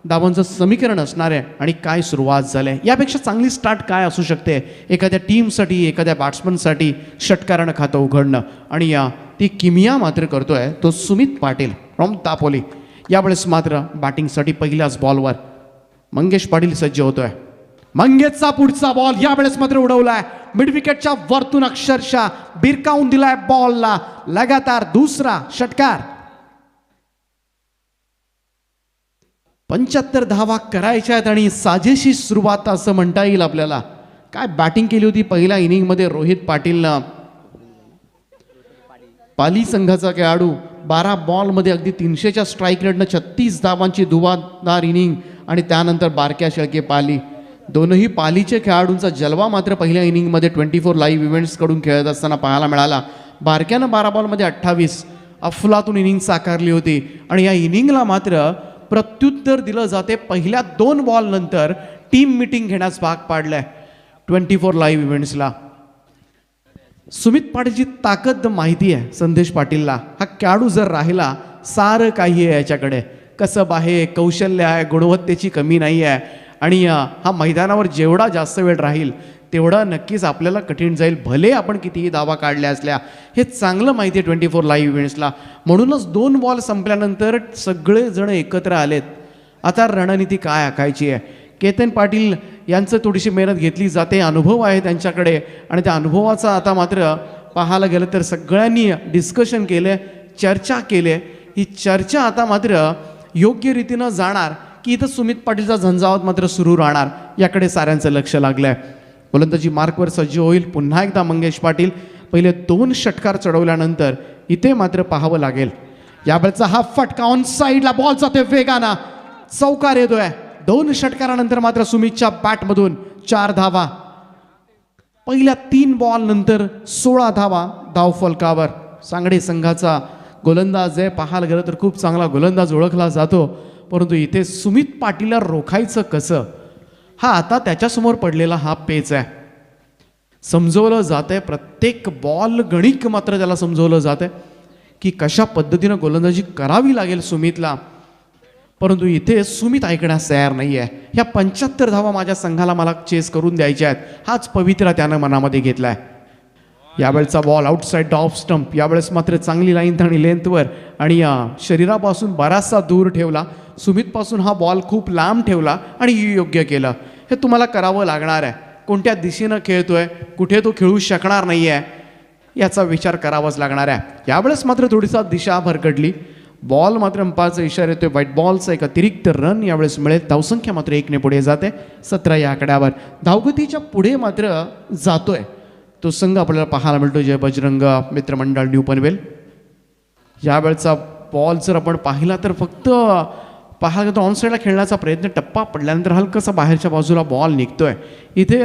धावांचं समीकरण असणार आहे. आणि काय सुरुवात झाली, यापेक्षा चांगली स्टार्ट काय असू शकते एखाद्या टीमसाठी, एखाद्या बॅट्समनसाठी षटकारानं खातं उघडणं. आणि ती किमिया मात्र करतोय तो सुमित पाटील फ्रॉम दापोली. यावेळेस मात्र बॅटिंगसाठी पहिल्याच बॉलवर मंगेश पाटील सज्ज होतोय. मंगेशचा पुढचा बॉल यावेळेस मात्र उडवलाय मिड विकेटच्या वरतून, अक्षरशः बिरकावून दिलाय बॉलला. लगातार दुसरा षटकार. 75 धावा करायच्या आहेत आणि साजेशी सुरुवात असं म्हणता येईल आपल्याला. काय बॅटिंग केली होती पहिल्या इनिंगमध्ये रोहित पाटीलनं. पाली संघाचा खेळाडू 12 बॉलमध्ये अगदी 300च्या स्ट्राईक रेटनं 36 धावांची धुवाधार इनिंग. आणि त्यानंतर बारक्या शेळके पाली. दोनही पालीचे खेळाडूंचा जलवा मात्र पहिल्या इनिंगमध्ये 24 लाईव्ह इव्हेंट्सकडून खेळत असताना पाहायला मिळाला. बारक्यानं 12 बॉलमध्ये 28 अफलातून इनिंग साकारली होती. आणि या इनिंगला मात्र प्रत्युत्तर दिलं जाते. पहिल्या 2 बॉल नंतर टीम मिटिंग घेण्यास भाग पाडलाय 24 लाईव्ह इव्हेंट्सला. सुमित पाटीलची ताकद माहिती आहे संदेश पाटीलला. हा खेळाडू जर राहिला, सारं काही आहे याच्याकडे. कसब आहे, कौशल्य आहे, गुणवत्तेची कमी नाही आहे. आणि हा मैदानावर जेवढा जास्त वेळ राहील तेवढा नक्कीच आपल्याला कठीण जाईल, भले आपण कितीही दावा काढल्या असल्या. हे चांगलं माहिती आहे 24 लाईव्ह इव्हेंट्सला. म्हणूनच 2 बॉल संपल्यानंतर सगळेजण एकत्र आलेत. आता रणनीती काय आखायची आहे. केतन पाटील यांचं थोडीशी मेहनत घेतली जाते, अनुभव आहे त्यांच्याकडे. आणि त्या अनुभवाचा आता मात्र पाहायला गेलं तर सगळ्यांनी डिस्कशन केले, चर्चा केले. ही चर्चा आता मात्र योग्य रीतीनं जाणार की इथं सुमित पाटीलचा झंझावात मात्र सुरू राहणार, याकडे साऱ्यांचं लक्ष लागलंय. गोलंदाजी मार्कवर सज्ज होईल पुन्हा एकदा मंगेश पाटील. पहिले 2 षटकार चढवल्यानंतर इथे मात्र पाहावं लागेल. यावेळचा हा फटका ऑन साईडला, बॉल जातोय वेगानं, चौकार येतोय. 2 षटकारानंतर मात्र सुमितच्या बॅटमधून 4 धावा. पहिल्या 3 बॉल नंतर 16 धावा धाव फलकावर. सांगडे संघाचा गोलंदाज आहे, पाहायला गेलं तर खूप चांगला गोलंदाज ओळखला जातो, परंतु इथे सुमित पाटीलला रोखायचं कसं, हा आता त्याच्यासमोर पडलेला हा पेच आहे. समजवलं जात आहे, प्रत्येक बॉल गणिक मात्र त्याला समजवलं जात आहे की कशा पद्धतीनं गोलंदाजी करावी लागेल सुमितला. परंतु इथे सुमित ऐकण्यास तयार नाही आहे. ह्या 75 धावा माझ्या संघाला मला चेस करून द्यायच्या आहेत, हाच पवित्रा त्यानं मनामध्ये घेतलाय. यावेळचा बॉल आउटसाईड ऑफ स्टंप. यावेळेस मात्र चांगली लाईन आणि लेंथवर आणि शरीरापासून बराचसा दूर ठेवला. सुमितपासून हा बॉल खूप लांब ठेवला आणि योग्य केलं. हे तुम्हाला करावं लागणार आहे. कोणत्या दिशेनं खेळतोय, कुठे तो खेळू शकणार नाही आहे, याचा विचार करावाच लागणार आहे. यावेळेस मात्र थोडीसा दिशा भरकटली. बॉल मात्र अंपायरचा इशारा येतोय, व्हाईट बॉलचा एक अतिरिक्त रन यावेळेस मिळेल. धावसंख्या मात्र 1 ने पुढे जाते 17 या आकड्यावर. धावगतीच्या पुढे मात्र जातोय तो संघ आपल्याला पाहायला मिळतो, जय बजरंग मित्रमंडळ न्यू पनवेल. यावेळचा बॉल जर आपण पाहिला तर फक्त पाहायला तर ऑनसाईडला खेळण्याचा प्रयत्न, टप्पा पडल्यानंतर हलकासा बाहेरच्या बाजूला बॉल निघतोय. इथे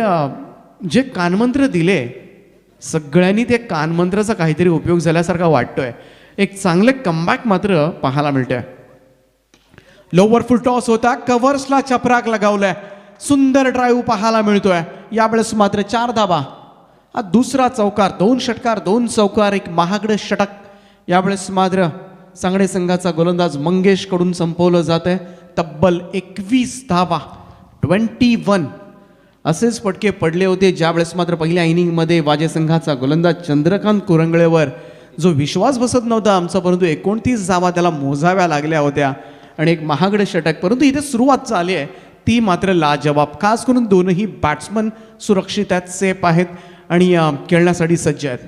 जे कानमंत्र दिले सगळ्यांनी, ते कानमंत्राचा काहीतरी उपयोग झाल्यासारखा वाटतोय. एक चांगले कमबॅक मात्र पाहायला मिळतोय. लोवर फुल टॉस होता, कव्हर्सला चपराक लगावलाय, सुंदर ड्राईव्ह पाहायला मिळतोय. यावेळेस मात्र 4 धावा. हा दुसरा चौकार, 2 षटकार 2 चौकार, एक महागडे षटक यावेळेस मात्र सांगडे संघाचा गोलंदाज मंगेश कडून संपवलं जात आहे. तब्बल 21 धावा, 21 असेच फटके पडले होते. ज्यावेळेस मात्र पहिल्या इनिंगमध्ये वाजे संघाचा गोलंदाज चंद्रकांत कुरंगळेवर जो विश्वास बसत नव्हता आमचा, परंतु 29 धावा त्याला मोजाव्या लागल्या होत्या आणि एक महागडे षटक. परंतु इथे सुरुवात झाली आहे ती मात्र लाजवाब. खास करून दोनही बॅट्समन सुरक्षित आहेत, सेफ आहेत आणि खेळण्यासाठी सज्ज आहेत.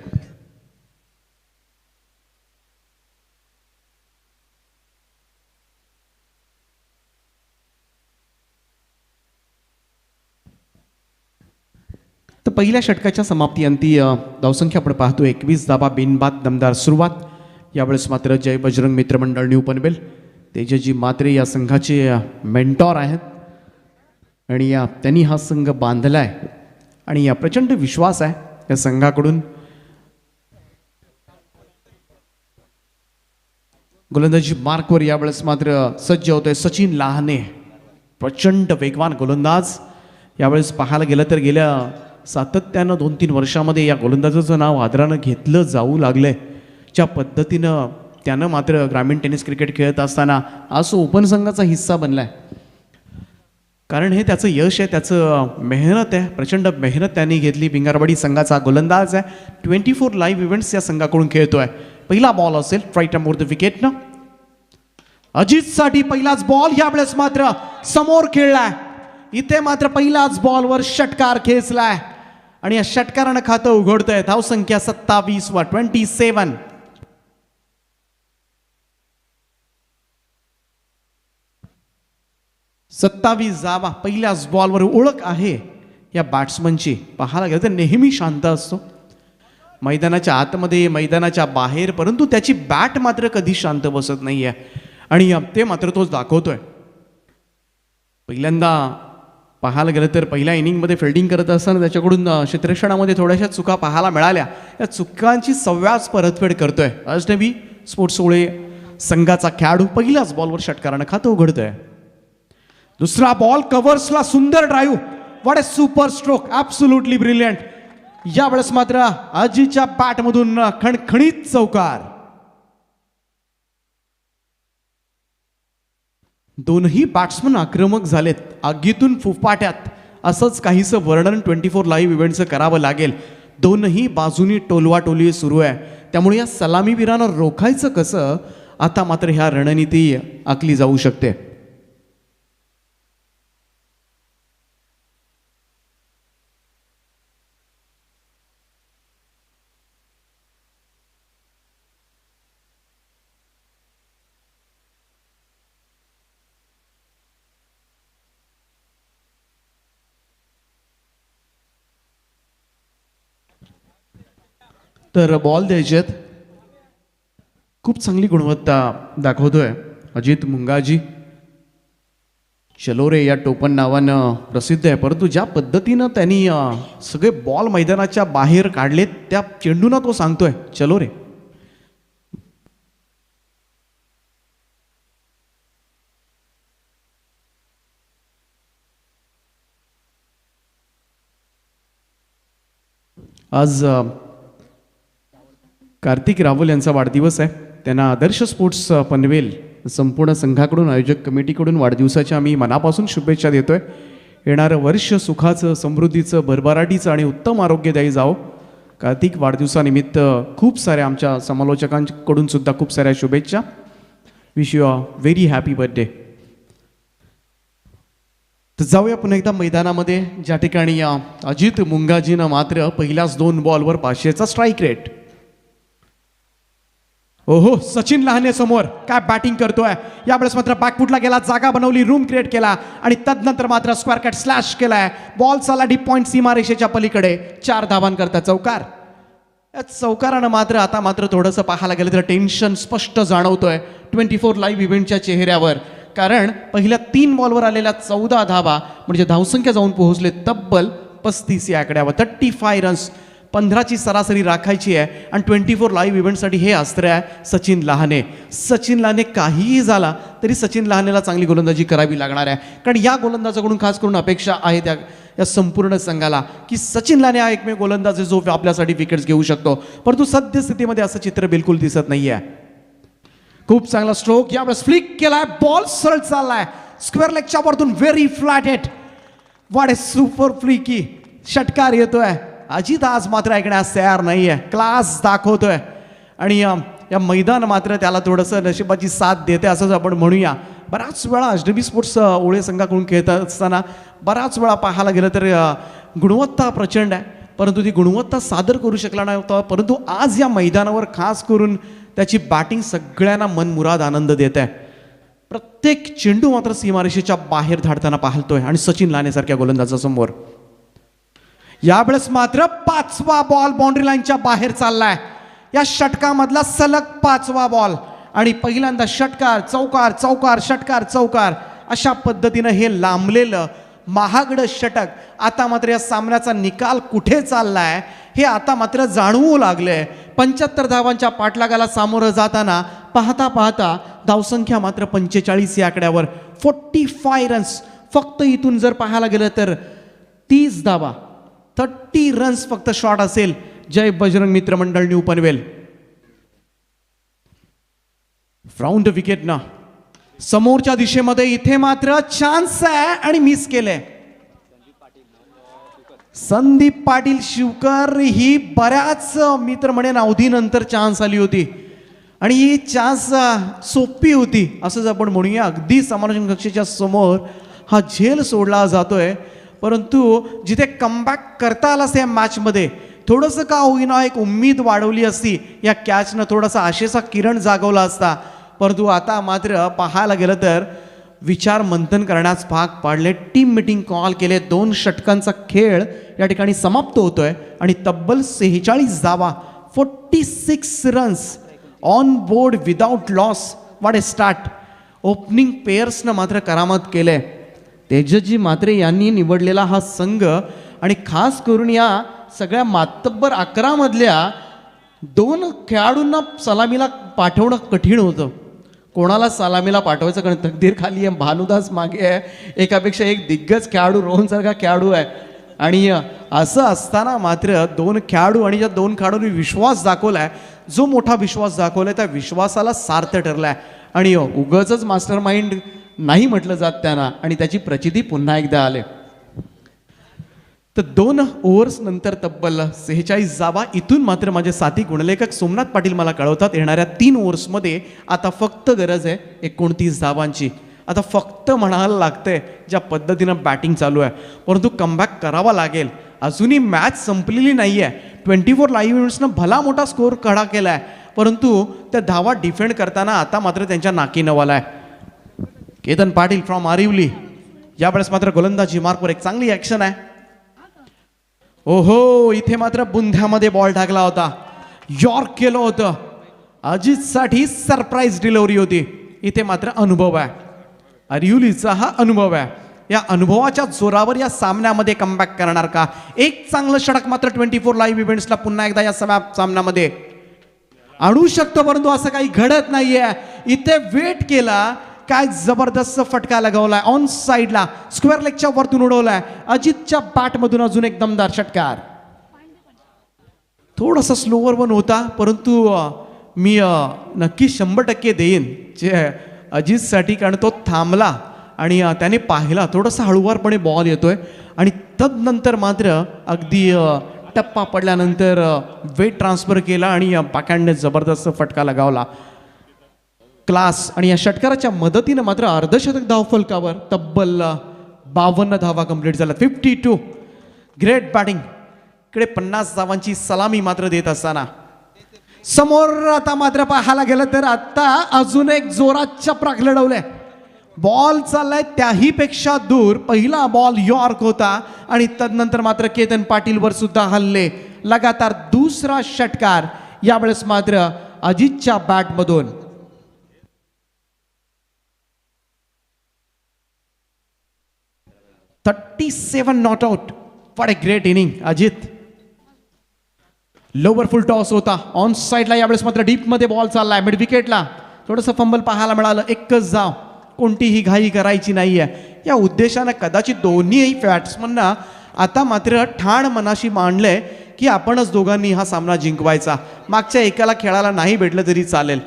तर पहिल्या षटकाच्या समाप्तीअंती धावसंख्या आपण पाहतो 21 धावा, बिनबाद दमदार सुरुवात. यावेळेस मात्र जय बजरंग मित्रमंडळ न्यू पनवेल, तेजजी मात्रे या संघाचे मेंटॉर आहेत आणि त्यांनी हा संघ बांधला आहे आणि या प्रचंड विश्वास आहे या संघाकडून. गोलंदाजी मार्कवर यावेळेस मात्र सज्ज होतोय सचिन लाहाने, प्रचंड वेगवान गोलंदाज. यावेळेस पाहायला गेलं तर गेल्या सातत्यानं 2-3 वर्षामध्ये या गोलंदाजाचं नाव आदरानं घेतलं जाऊ लागलंय. ज्या पद्धतीनं त्यानं मात्र ग्रामीण टेनिस क्रिकेट खेळत असताना आज तो ओपन संघाचा हिस्सा बनलाय. कारण हे त्याचं यश आहे, त्याचं मेहनत आहे, प्रचंड मेहनत त्यांनी घेतली. भिंगारवाडी संघाचा गोलंदाज आहे, 24 लाईव्ह इव्हेंट्स या संघाकडून खेळतोय. पहिला बॉल असेल राईट मोर द विकेटनं. अजितसाठी पहिलाच बॉल यावेळेस मात्र समोर खेळलाय. इथे मात्र पहिलाच बॉलवर षटकार खेचलाय आणि या षटकारानं खातं उघडतंय. धावसंख्या 27 वा 27. धावा पहिल्याच बॉलवर. ओळख आहे या बॅट्समनची, पाहायला गेलं तर नेहमी शांत असतो मैदानाच्या आतमध्ये, मैदानाच्या बाहेर, परंतु त्याची बॅट मात्र कधी शांत बसत नाहीये आणि ते मात्र तोच दाखवतोय. पहिल्यांदा पाहायला गेलं तर पहिल्या इनिंगमध्ये फिल्डिंग करत असताना त्याच्याकडून क्षेत्ररक्षणामध्ये थोड्याशा चुका पाहायला मिळाल्या. या चुकांची सव्याज परतफेड करतोय अजनबी स्पोर्ट्स सोळे संघाचा खेळाडू. पहिल्याच बॉलवर षटकारानं खातं उघडतोय. दुसरा बॉल कव्हर्सला, सुंदर drive, what a super stroke, absolutely brilliant. यावेळेस मात्र अजितच्या बॅटमधून खणखणीत चौकार. दोनही बॅट्समन आक्रमक झालेत, आगीतून फुफाट्यात, असंच काहीसं वर्णन 24 लाईव्ह इव्हेंटचं करावं लागेल. दोनही बाजूनी टोलवाटोली सुरू आहे, त्यामुळे या सलामीवीरानं रोखायचं कसं, आता मात्र ह्या रणनीती आखली जाऊ शकते. तर बॉल द्यायचे आहेत. खूप चांगली गुणवत्ता दाखवतोय अजित मुंगाजी. चलो रे या टोपण नावानं प्रसिद्ध आहे, परंतु ज्या पद्धतीनं त्यांनी सगळे बॉल मैदानाच्या बाहेर काढलेत त्या चेंडूना तो सांगतोय चलो रे. आज कार्तिक रावल यांचा वाढदिवस आहे. त्यांना आदर्श स्पोर्ट्स पनवेल संपूर्ण संघाकडून आयोजक कमिटीकडून वाढदिवसाच्या आम्ही मनापासून शुभेच्छा देतोय. येणारं वर्ष सुखाचं, समृद्धीचं, भरभराटीचं आणि उत्तम आरोग्यदायी जावो. कार्तिक वाढदिवसानिमित्त खूप साऱ्या आमच्या समालोचकांकडून सुद्धा खूप साऱ्या शुभेच्छा. Wish you a very happy birthday. तर जाऊया पुन्हा एकदा मैदानामध्ये, ज्या ठिकाणी अजित मुंगाजीनं मात्र पहिल्याच 2 बॉलवर 500चा स्ट्राईक रेट. ओहो, सचिन लहाने समोर काय बॅटिंग करतोय. यावेळेस मात्र बॅकफुटला गेला, जागा बनवली, रूम क्रिएट केला आणि तदनंतर मात्र स्क्वेअर कट स्लॅश केलाय. बॉल चालला डीप पॉइंट सीमारेषेच्या पलीकडे. 4 धावांकरता चौकार. या चौकारानं मात्र आता मात्र थोडंसं पाहायला गेलं तर टेन्शन स्पष्ट जाणवतोय 24 लाईव्ह इव्हेंटच्या चेहऱ्यावर. कारण पहिल्या 3 बॉलवर आलेल्या 14 धावा म्हणजे धावसंख्या जाऊन पोहोचले तब्बल 35 या आकड्यावर. 35 रन्स, 15ची सरासरी राखायची आहे आणि 24 लाईव्ह इव्हेंटसाठी हे अस्त्र आहे सचिन लहाने. सचिन लहाने काहीही झाला तरी सचिन लहानेला चांगली गोलंदाजी करावी लागणार आहे. कारण या गोलंदाजाकडून खास करून अपेक्षा आहे या संपूर्ण संघाला की सचिन लहाने हा एकमेव गोलंदाज आहे जो आपल्यासाठी विकेट्स घेऊ शकतो. परंतु सद्यस्थितीमध्ये असं चित्र बिलकुल दिसत नाही आहे. खूप चांगला स्ट्रोक, यावेळेस फ्लिक केलाय, बॉल सरळ चाललाय स्क्वेअर लेगच्या वरतून, very flat hit. What A super flicky षटकार येतोय. अजित आज मात्र ऐकण्यास तयार नाहीये, क्लास दाखवतोय आणि या मैदान मात्र त्याला थोडंसं नशिबाची साथ देते असंच आपण म्हणूया. बराच वेळा अजनबी स्पोर्ट्स ओळे संघाकडून खेळत असताना बराच वेळा पाहायला गेलं तर गुणवत्ता प्रचंड आहे, परंतु ती गुणवत्ता सादर करू शकला नाही होता. परंतु आज या मैदानावर खास करून त्याची बॅटिंग सगळ्यांना मनमुराद आनंद देत आहे. प्रत्येक चेंडू मात्र सीमारेषेच्या बाहेर धाडताना पाहतोय आणि सचिन लानेसारख्या गोलंदाजासमोर. यावेळेस मात्र 5वा बॉल बाउंड्री लाईनच्या बाहेर चाललाय. या षटकामधला सलग 5वा बॉल आणि पहिल्यांदा षटकार चौकार चौकार षटकार चौकार अशा पद्धतीनं हे लांबलेलं महागडं षटक आता मात्र या सामन्याचा निकाल कुठे चाललाय हे आता मात्र जाणवू लागले. 75 धावांच्या पाठलागाला सामोरं जाताना पाहता पाहता धावसंख्या मात्र 45 या आकड्यावर. 45 रन्स फक्त इथून जर पाहायला गेलं तर 30 धावा, 30 रन्स फक्त शॉट असेल जय बजरंग मित्र मंडळ न्यू पनवेल. फ्राउंड विकेट ना समोरच्या दिशेमध्ये, इथे मात्र चान्स आहे आणि मिस केले. संदीप पाटील शिवकर ही बऱ्याच मित्र म्हणेन अवधीनंतर चान्स आली होती आणि ही चान्स सोपी होती असंच आपण म्हणूया. अगदी समालोचन कक्षेच्या समोर हा झेल सोडला जातोय, परंतु जिथे कमबॅक करता आला असते या मॅचमध्ये थोडंसं का होईना एक उम्मीद वाढवली असती, या कॅचनं थोडासा आशेचा किरण जागवला असता. परंतु आता मात्र पाहायला गेलं तर विचार मंथन करण्यास भाग पाडले. टीम मीटिंग कॉल केले. 2 षटकांचा खेळ या ठिकाणी समाप्त होतोय आणि तब्बल 46 धावा, 46 runs on board without loss. What a start. Opening पेयर्सनं मात्र करामत केले. तेजस्वी म्हात्रे यांनी निवडलेला हा संघ आणि खास करून या सगळ्या मातब्बर 11 मधल्या 2 खेळाडूंना सलामीला पाठवणं कठीण होतं. कोणाला सलामीला पाठवायचं कारण तकदीर खाली आहे. भानुदास मागे आहे, एकापेक्षा एक दिग्गज खेळाडू, रोहनसारखा खेळाडू आहे आणि असं असताना मात्र 2 खेळाडू आणि ज्या 2 खेळाडूंनी विश्वास दाखवलाय, जो मोठा विश्वास दाखवलाय त्या विश्वासाला सार्थ ठरलाय आणि उगाचच मास्टर माइंड नाही म्हटलं जात त्यांना आणि त्याची प्रचिती पुन्हा एकदा आले. तर 2 ओव्हर्स नंतर तब्बल 46 धावा. इथून मात्र माझे साथी गुणलेखक सोमनाथ पाटील मला कळवतात येणाऱ्या 3 ओव्हर्समध्ये आता फक्त गरज आहे 29 धावांची. आता फक्त म्हणायला लागतंय ज्या पद्धतीनं बॅटिंग चालू आहे, परंतु कमबॅक करावा लागेल. अजूनही मॅच संपलेली नाही आहे. 24 लाईव्ह इव्हेंट्सनं भला मोठा स्कोअर खडा केला आहे, परंतु त्या धावा डिफेंड करताना आता मात्र त्यांच्या नाकी नवाला आहे. केतन पाटील फ्रॉम आरिवली. यावेळेस मात्र गोलंदाजी मार्कवर एक चांगली ॲक्शन आहे. ओहो, इथे मात्र बुंध्यामध्ये बॉल टाकला होता. यॉर्क केलं होतं. अजितसाठी सरप्राईज डिलिव्हरी होती. इथे मात्र अनुभव आहे, अरियुलीचा हा अनुभव आहे. या अनुभवाच्या जोरावर या सामन्यामध्ये कमबॅक करणार का? एक चांगलं षटक मात्र 24 लाईव्ह इव्हेंट्सला पुन्हा एकदा या सामन्यामध्ये आणू शकतो, परंतु असं काही घडत नाहीये. इथे वेट केला, काय जबरदस्त फटका लगावलाय ऑन साइडला, स्क्वेअर लेगच्या वरतून उडवलाय. अजितच्या बॅटमधून अजून एक दमदार षटकार. थोडासा स्लोवर वन होता, परंतु मी नक्की 100% देईन जे अजितसाठी, कारण तो थांबला आणि त्याने पाहिला थोडासा हळूवारपणे बॉल येतोय आणि तदनंतर मात्र अगदी टप्पा पडल्यानंतर वेट ट्रान्सफर केला आणि बॅकहँडने जबरदस्त फटका लगावला. क्लास. आणि या षटकाराच्या मदतीनं मात्र अर्धशतक धावफलकावर तब्बल 52 धावा कंप्लीट झाल्या. 52. Great batting. इकडे 50 धावांची सलामी मात्र देत असताना समोर आता मात्र पाहायला गेलं तर आता अजून एक जोरात चपराक लढवलंय. बॉल चाललाय त्याही पेक्षा दूर. पहिला बॉल यॉर्क होता आणि तदनंतर मात्र केतन पाटीलवर सुद्धा हल्ले. लगातार दुसरा षटकार यावेळेस मात्र अजितच्या बॅटमधून. $37 not out. What a great inning Ajit. Lower full toss होता ऑन साइडला. यावेळेस मात्र डीप मध्ये बॉल चाललाय मिड विकेटला. थोडंसं फंबल पाहायला मिळालं. एकच धाव, कोणतीही घाई करायची नाहीये. या उद्देशानं कदाचित दोन्हीही बॅट्समनना आता मात्र ठाण मनाशी मांडलंय की आपणच दोघांनी हा सामना जिंकवायचा. मागच्या एकाला खेळायला नाही भेटलं तरी चालेल.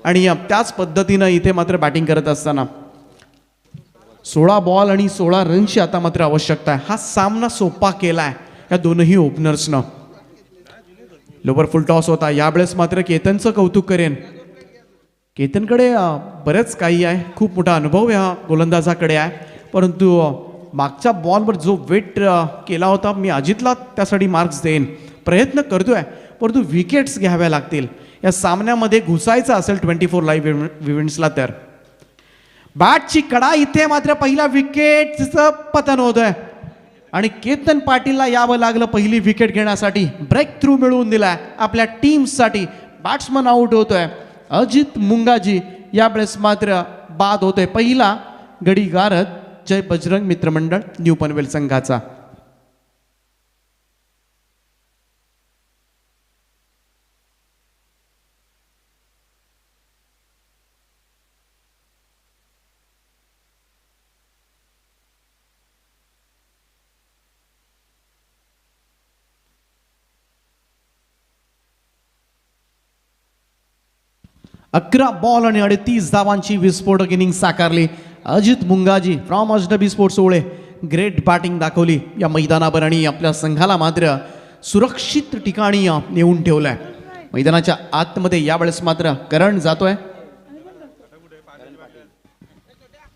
आणि त्याच पद्धतीनं इथे मात्र बॅटिंग करत असताना 16 बॉल आणि 16 रनची आता मात्र आवश्यकता आहे. हा सामना सोपा केलाय या दोनही ओपनर्सनं. लोवर फुल टॉस होता. यावेळेस मात्र केतनचं कौतुक करेन. केतनकडे बरेच काही आहे, खूप मोठा अनुभव या गोलंदाजाकडे आहे, परंतु मागच्या बॉलवर जो वेट केला होता मी अजितला त्यासाठी मार्क्स देईन. प्रयत्न करतोय, परंतु विकेट्स घ्याव्या लागतील या सामन्यामध्ये घुसायचं असेल 24 लाईव्ह इव्हेंट्सला तर. बॅटची कडा. इथे मात्र पहिल्या विकेटचं पतन होतंय आणि केतन पाटीलला यावं लागलं पहिली विकेट घेण्यासाठी. ब्रेक थ्रू मिळवून दिलाय आपल्या टीमसाठी. बॅट्समन आउट होतोय. अजित मुंगाजी यावेळेस मात्र बाद होतोय. पहिला गडी गारद जय बजरंग मित्रमंडळ न्यू पनवेल संघाचा. अकरा बॉल आणि 38 धावांची विस्फोटक इनिंग साकारली अजित मुंगाजी फ्रॉम अजनबी स्पोर्ट्स ओळे. ग्रेट बॅटिंग दाखवली या मैदानावर आणि आपल्या संघाला मात्र सुरक्षित ठिकाणी नेऊन ठेवलंय. मैदानाच्या आतमध्ये यावेळेस मात्र करण जातोय.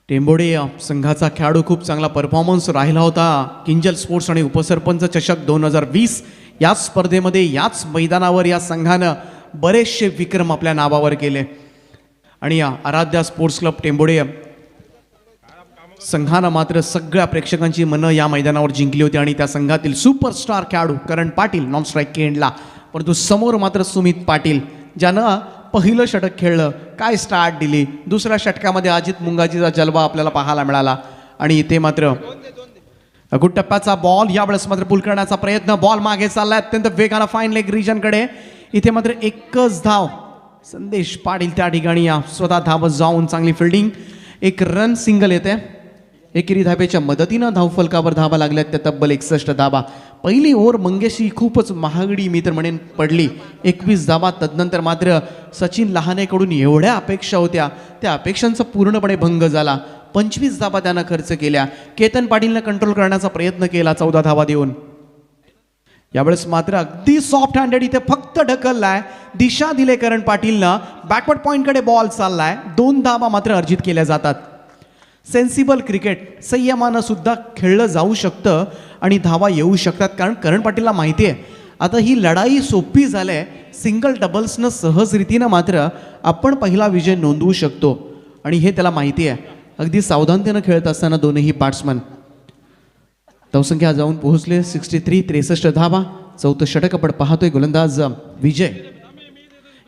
टेंबोडे संघाचा खेळाडू खूप चांगला परफॉर्मन्स राहिला होता किंजल स्पोर्ट्स आणि उपसरपंच चषक 2020 या स्पर्धेमध्ये. याच मैदानावर या संघानं बरेचसे विक्रम आपल्या नावावर केले आणि आराध्या स्पोर्ट्स क्लब टेंबोडे संघानं मात्र सगळ्या प्रेक्षकांची मनं या मैदानावर जिंकली होती आणि त्या संघातील सुपरस्टार खेळाडू करण पाटील नॉन स्ट्राईक एंडला, परंतु समोर मात्र सुमित पाटील ज्यानं पहिलं षटक खेळलं. काय स्टार्ट दिली. दुसऱ्या षटकामध्ये अजित मुंगाजीचा जलवा आपल्याला पाहायला मिळाला आणि इथे मात्र गुड टप्प्याचा बॉल. यावेळेस मात्र पुल करण्याचा प्रयत्न. बॉल मागे चाललाय अत्यंत वेगानं फाईन लेग रिजनकडे. इथे मात्र एकच धाव. संदेश पाटील त्या ठिकाणी स्वतः धावत जाऊन चांगली फिल्डिंग. एक रन सिंगल येते. एकेरी धाब्याच्या मदतीनं धावफलकावर धावा लागल्यात त्या तब्बल 61 धावा. पहिली ओव्हर मंगेशी खूपच महागडी मी तर म्हणेन पडली. 21 धावा. तदनंतर मात्र सचिन लहानेकडून एवढ्या अपेक्षा होत्या त्या अपेक्षांचा पूर्णपणे भंग झाला. 25 धावा त्यानं खर्च केल्या. केतन पाटीलनं कंट्रोल करण्याचा प्रयत्न केला 14 धावा देऊन. यावेळेस मात्र अगदी सॉफ्ट हँडेड इथे फक्त ढकललाय. दिशा दिले करण पाटीलनं. बॅकवर्ड पॉइंटकडे बॉल चाललाय. 2 धावा मात्र अर्जित केल्या जातात. Sensible cricket. संयमानं सुद्धा खेळलं जाऊ शकतं आणि धावा येऊ शकतात, कारण करण पाटीलला माहिती आहे आता ही लढाई सोपी झाली. सिंगल डबल्सनं सहजरीतीनं मात्र आपण पहिला विजय नोंदवू शकतो आणि हे त्याला माहिती आहे. अगदी सावधानतेनं खेळत असताना दोनही बॅट्समन धावसंख्या जाऊन पोहोचले 63 धावा. 4थं षटक आपण पाहतोय गोलंदाज विजय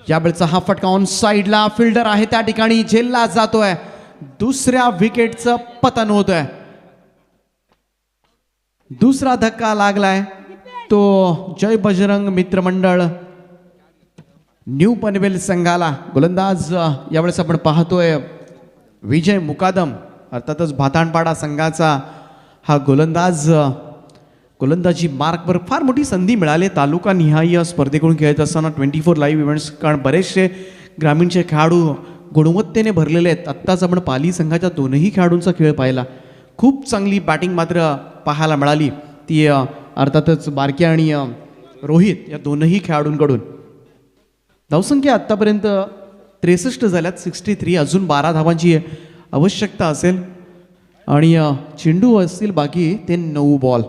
यावेळेचा हा फटका ऑन साईडला, फिल्डर आहे त्या ठिकाणी, झेलला जातोय, दुसऱ्या विकेटचं पतन होतोय. दुसरा धक्का लागलाय तो जय बजरंग मित्रमंडळ न्यू पनवेल संघाला. गोलंदाज यावेळेस आपण पाहतोय विजय मुकादम, अर्थातच भाताणपाडा संघाचा हा गोलंदाज. गोलंदाजी मार्कवर फार मोठी संधी मिळाली तालुका निहाय स्पर्धेकडून खेळत असताना 24 लाईव्ह इव्हेंट्स, कारण बरेचसे ग्रामीणचे खेळाडू गुणवत्तेने भरलेले आहेत. आत्ताच आपण पाली संघाच्या दोनही खेळाडूंचा खेळ पाहिला. खूप चांगली बॅटिंग मात्र पाहायला मिळाली ती अर्थातच बारके आणि रोहित या दोनही खेळाडूंकडून. धावसंख्या आत्तापर्यंत 63 झाल्यात, 63. अजून 12 धावांची आवश्यकता असेल आणि चेंडू असतील बाकी ते 9 बॉल.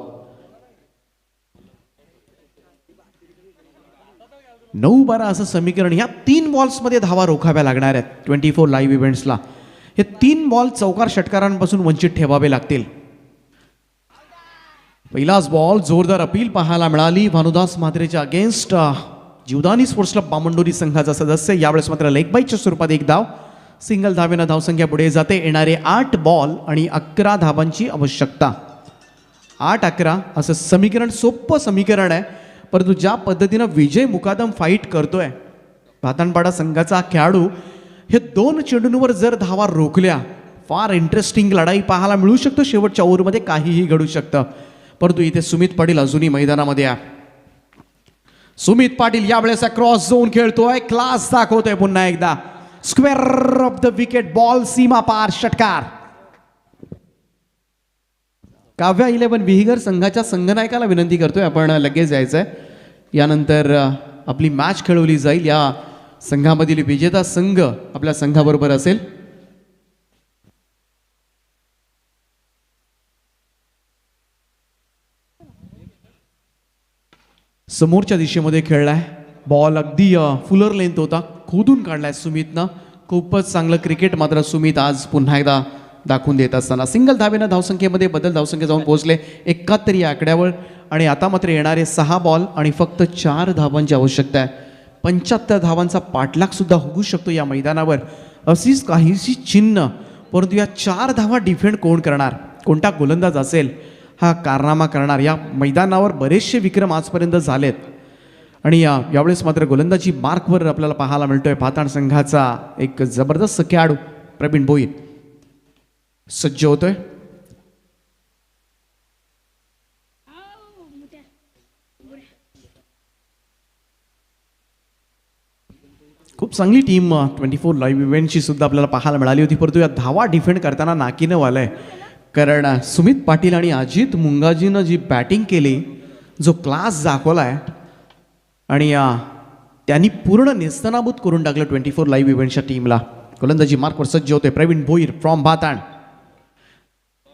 9-12 असं समीकरण. ह्या 3 बॉल्समध्ये धावा रोखाव्या लागणार आहेत 24 लाईव्ह इव्हेंट्सला. हे 3 बॉल चौकार षटकारांपासून वंचित ठेवावे लागतील. पहिलाच बॉल, जोरदार अपील पाहायला मिळाली भानुदास म्हात्रेच्या against. Jeevdani sports club Bamandori संघाचा सदस्य. यावेळेस मात्र लेग बाईच्या स्वरूपात एक धाव, सिंगल धावेनं धावसंख्या पुढे जाते. येणारे 8 बॉल आणि 11 धावांची आवश्यकता. 8-11 असं समीकरण, सोपं समीकरण आहे, परंतु ज्या पद्धतीनं विजय मुकादम फाईट करतोय भाताणपाडा संघाचा खेळाडू, हे 2 चेंडूंवर जर धावा रोखल्या, फार इंटरेस्टिंग लढाई पाहायला मिळू शकतो. शेवटच्या ओव्हरमध्ये काहीही घडू शकतं. परंतु इथे सुमित पाटील अजूनही मैदानामध्ये आहे. सुमित पाटील यावेळेस क्रॉस झोन खेळतोय, क्लास दाखवतोय पुन्हा एकदा. Square off the wicket, ball सीमा पार, षटकार. काव्या 11 विहिगर संघाच्या संघनायकाला विनंती करतोय आपण लगेच जायचंय. यानंतर आपली मॅच खेळवली जाईल. या संघामधील विजेता संघ आपल्या संघाबरोबर असेल. समोरच्या दिशेमध्ये खेळलाय बॉल, अगदी फुलर लेंथ होता, खोदून काढलाय सुमितनं. खूपच चांगलं क्रिकेट मात्र सुमित आज पुन्हा एकदा दाखवून देत असताना. सिंगल धावेनं धावसंख्येमध्ये बदल, धावसंख्या जाऊन पोहोचले 71 या आकड्यावर. आणि आता मात्र येणारे 6 बॉल आणि फक्त 4 धावांची आवश्यकता आहे. 75 धावांचा पाठलाग सुद्धा होऊ शकतो या मैदानावर, अशीच काहीशी चिन्ह. परंतु या 4 धावा डिफेंड कोण करणार, कोणता गोलंदाज असेल हा कारनामा करणार. या मैदानावर बरेचसे विक्रम आजपर्यंत झालेत आणि यावेळेस मात्र गोलंदाजी मार्कवर आपल्याला पाहायला मिळतोय भाताण संघाचा एक जबरदस्त खेळाडू प्रवीण भोईर सज्ज होतोय. खूप चांगली टीम 24 लाईव्ह इव्हेंटची सुद्धा आपल्याला पाहायला मिळाली होती. परंतु या धावा डिफेंड करताना नाकीनं वालय, कारण सुमित पाटील आणि अजित मुंगाजीनं जी बॅटिंग केली, जो क्लास दाखवलाय आणि त्यांनी पूर्ण नेस्तनाबूत करून टाकलं 24 लाईव्ह इव्हेंटच्या टीमला. गोलंदाजी मार्कवर सज्ज होते प्रवीण भोईर फ्रॉम भाताण.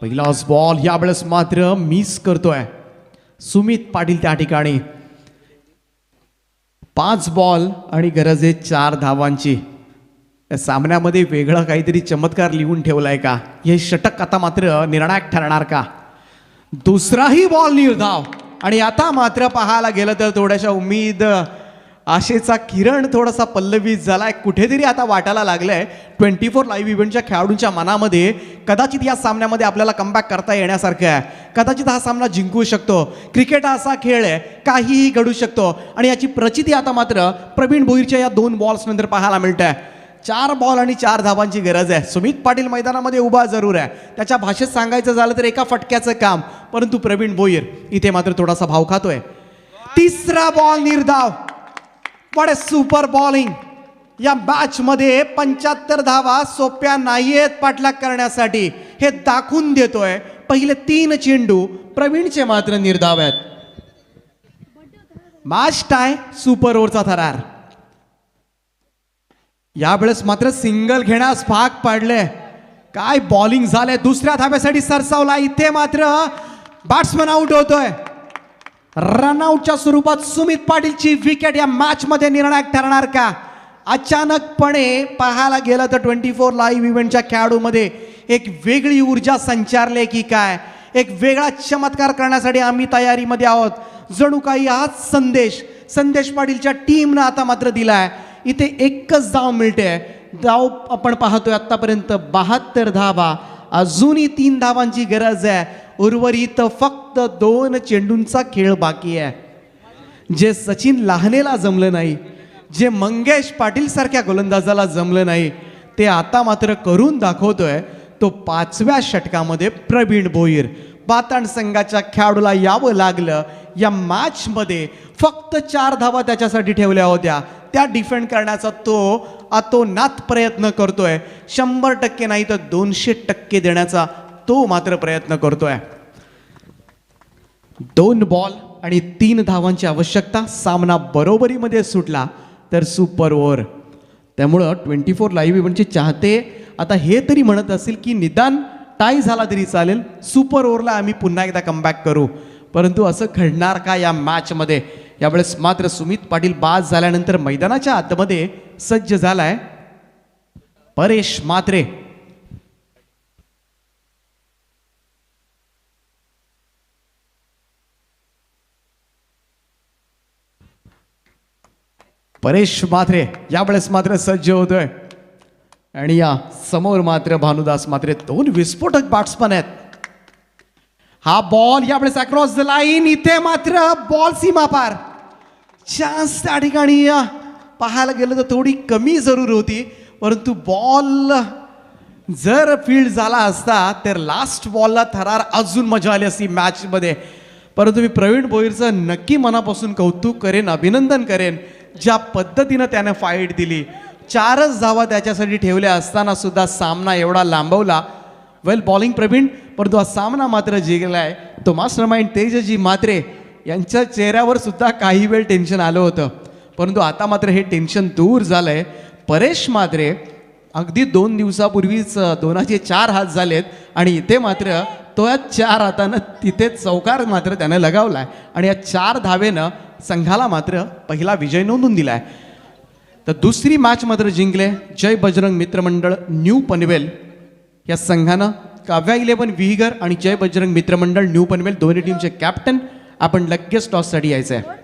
पहिलाच बॉल यावेळेस मात्र मिस करतोय सुमित पाटील त्या ठिकाणी. 5 बॉल आणि गरज आहे 4 धावांची. या सामन्यामध्ये वेगळा काहीतरी चमत्कार लिहून ठेवलाय का, हे षटक आता मात्र निर्णायक ठरणार का. दुसराही बॉल निर्धाव आणि आता मात्र पाहायला गेलं तर थोड्याशा उम्मीद आशेचा किरण थोडासा पल्लवित झालाय. कुठेतरी आता वाटायला लागलंय 24 लाईव्ह इव्हेंटच्या खेळाडूंच्या मनामध्ये कदाचित या सामन्यामध्ये आपल्याला कमबॅक करता येण्यासारखं आहे. कदाचित हा सामना जिंकू शकतो. क्रिकेट हा असा खेळ आहे, काहीही घडू शकतो आणि याची प्रचिती आता मात्र प्रवीण भोईरच्या या 2 बॉल्स नंतर पाहायला मिळत आहे. 4 बॉल आणि 4 धावांची गरज आहे. सुमित पाटील मैदानामध्ये उभा जरूर आहे, त्याच्या भाषेत सांगायचं झालं तर एका फटक्याचं काम. परंतु प्रवीण भोईर इथे मात्र थोडासा भाव खातोय. तिसरा बॉल निर्धाव. What a super bowling. या मॅच मध्ये 75 धावा सोप्या नाहीयेत पाठलाग करण्यासाठी, हे दाखवून देतोय. पहिले 3 चेंडू प्रवीणचे मात्र निर्धाव आहेत. मॅच टाय, सुपर ओव्हरचा थरार. यावेळेस मात्र सिंगल घेण्यास भाग पाडले. काय बॉलिंग झाले. दुसऱ्या धाब्यासाठी सरसावला. इथे मात्र बॅट्समन आउट होतोय. रनआउटच्या स्वरूपात सुमित पाटीलची विकेट या मॅच मध्ये निर्णायक ठरणार का. अचानकपणे पाहायला गेलं तर 24 लाईव्ह इव्हेंटच्या खेळाडूमध्ये एक वेगळी ऊर्जा संचारले की काय, एक वेगळा चमत्कार करण्यासाठी आम्ही तयारीमध्ये आहोत. जणू काही हाच संदेश पाटीलच्या टीमनं आता मात्र दिलाय इथे एकच धाव मिळते. धाव आपण पाहतोय आतापर्यंत 72 धावा. अजूनही 3 धावांची गरज आहे. उर्वरित फक्त 2 चेंडूंचा खेळ बाकी आहे. जे सचिन लाहनेला जमलं नाही, जे मंगेश पाटील सारख्या गोलंदाजाला जमलं नाही, ते आता मात्र करून दाखवतोय तो 5व्या षटकामध्ये प्रवीण भोईर. पातण संघाच्या खेळाडूला यावं लागलं. या मॅच मध्ये फक्त 4 धावा त्याच्यासाठी ठेवल्या होत्या. त्या डिफेंड करण्याचा तो अतोनात प्रयत्न करतोय. 100% नाही तर 200% देण्याचा तो मात्र प्रयत्न करतोय. 2 बॉल आणि 3 धावांची आवश्यकता. सामना बरोबरीमध्ये सुटला तर सुपर ओव्हर. त्यामुळं 24 लाईव्ह इव्हेंटचे चाहते आता हे तरी म्हणत असेल की निदान टाय झाला तरी चालेल, सुपर ओव्हरला आम्ही पुन्हा एकदा कमबॅक करू. परंतु असं घडणार का या मॅचमध्ये? यावेळेस मात्र सुमित पाटील बाद झाल्यानंतर मैदानाच्या आतमध्ये सज्ज झालाय परेश म्हात्रे. परेश म्हात्रे यावेळेस मात्र सज्ज होतोय. आणि या समोर मात्र भानुदास म्हात्रे 2 विस्फोटक बॅट्समन आहेत. हा बॉल यावेळेस अक्रॉस द लाईन. इथे मात्र बॉल सीमा पार. चान्स त्या ठिकाणी पाहायला गेलं तर थोडी कमी जरूर होती, परंतु बॉल जर फील्ड झाला असता तर लास्ट बॉलला थरार अजून मजा आली असती मॅचमध्ये. परंतु मी प्रवीण भोईरचं नक्की मनापासून कौतुक करेन, अभिनंदन करेन. ज्या पद्धतीनं त्यानं फाईट दिली. 4च धावा त्याच्यासाठी ठेवल्या असताना सुद्धा सामना एवढा लांबवला. वेल बॉलिंग प्रवीण, परंतु हा सामना मात्र जिंकलाय तो मास्टरमाइंड तेजजी म्हात्रे. यांच्या चेहऱ्यावर सुद्धा काही वेळ टेन्शन आलं होतं, परंतु आता मात्र हे टेन्शन दूर झालंय. परेश म्हात्रे अगदी 2 दिवसापूर्वीच 2चे 4 हात झालेत आणि इथे मात्र तो या 4 हातानं तिथे चौकार मात्र त्यानं लगावलाय आणि या 4 धावेनं संघाला मात्र पहिला विजय नोंदवून दिलाय. तर दुसरी मॅच मात्र जिंकले जय बजरंग मित्रमंडळ न्यू पनवेल या संघानं. काव्या 11 विहिगर आणि जय बजरंग मित्रमंडळ न्यू पनवेल दोन्ही टीमचे कॅप्टन आपण लगेच टॉससाठी यायचं आहे.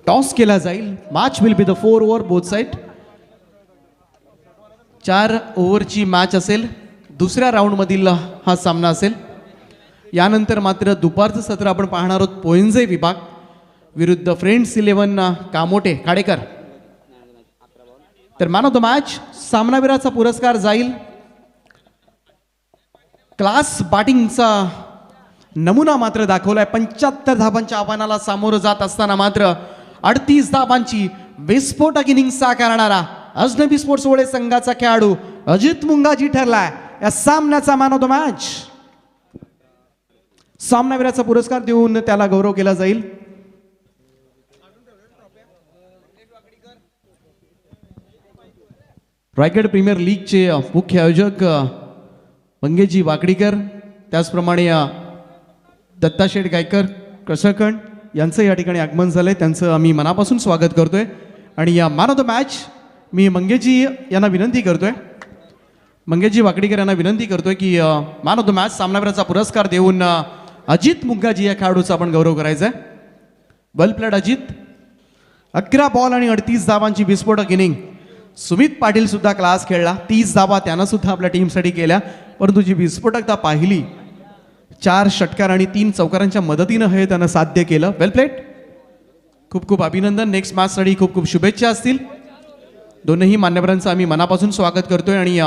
टॉस केला जाईल. Match will be the 4 over both side. 4 ओव्हरची मॅच असेल. दुसऱ्या राऊंडमधील हा सामना असेल. यानंतर मात्र दुपारचं सत्र आपण पाहणार आहोत. पोइंजे विभाग विरुद्ध फ्रेंड्स 11 कामोटे खाडेकर. तर मॅन ऑफ द मॅच सामनावीराचा पुरस्कार जाईल. क्लास बॅटिंगचा नमुना मात्र दाखवलाय. 75 धाबांच्या आव्हानाला सामोरं जात असताना मात्र 38 धाबांची विस्फोटक इनिंग साकारणारा अजनबी स्पोर्ट्स वडे संघाचा खेळाडू अजित मुंगाजी ठरलाय या सामन्याचा मॅन ऑफ द मॅच. सामनावीराचा पुरस्कार देऊन त्याला गौरव केला जाईल. रायगड प्रीमियर लीगचे मुख्य आयोजक मंगेशजी वाकडीकर, त्याचप्रमाणे दत्ताशेठ गायकर कसळकण यांचं या ठिकाणी आगमन झालंय. त्यांचं आम्ही मनापासून स्वागत करतोय. आणि या मॅन ऑफ द मॅच मी मंगेशजी यांना विनंती करतोय, मंगेशजी वाकडीकर यांना विनंती करतोय की मॅन ऑफ द मॅच सामनावीराचा पुरस्कार देऊन अजित मुंगाजी या खेळाडूचा आपण गौरव करायचा आहे. Well played Ajit. 11 बॉल आणि 38 धावांची विस्फोटक इनिंग. सुमित पाटील सुद्धा क्लास खेळला. 30 धावा त्यानं सुद्धा आपल्या टीमसाठी केल्या. परंतु जी विस्फोटकता पाहिली, 4 षटकार आणि 3 चौकारांच्या मदतीनं हे त्यानं साध्य केलं. Well played. खूप खूप अभिनंदन. नेक्स्ट मॅचसाठी खूप खूप शुभेच्छा असतील. दोनही मान्यवरांचं आम्ही मनापासून स्वागत करतोय. आणि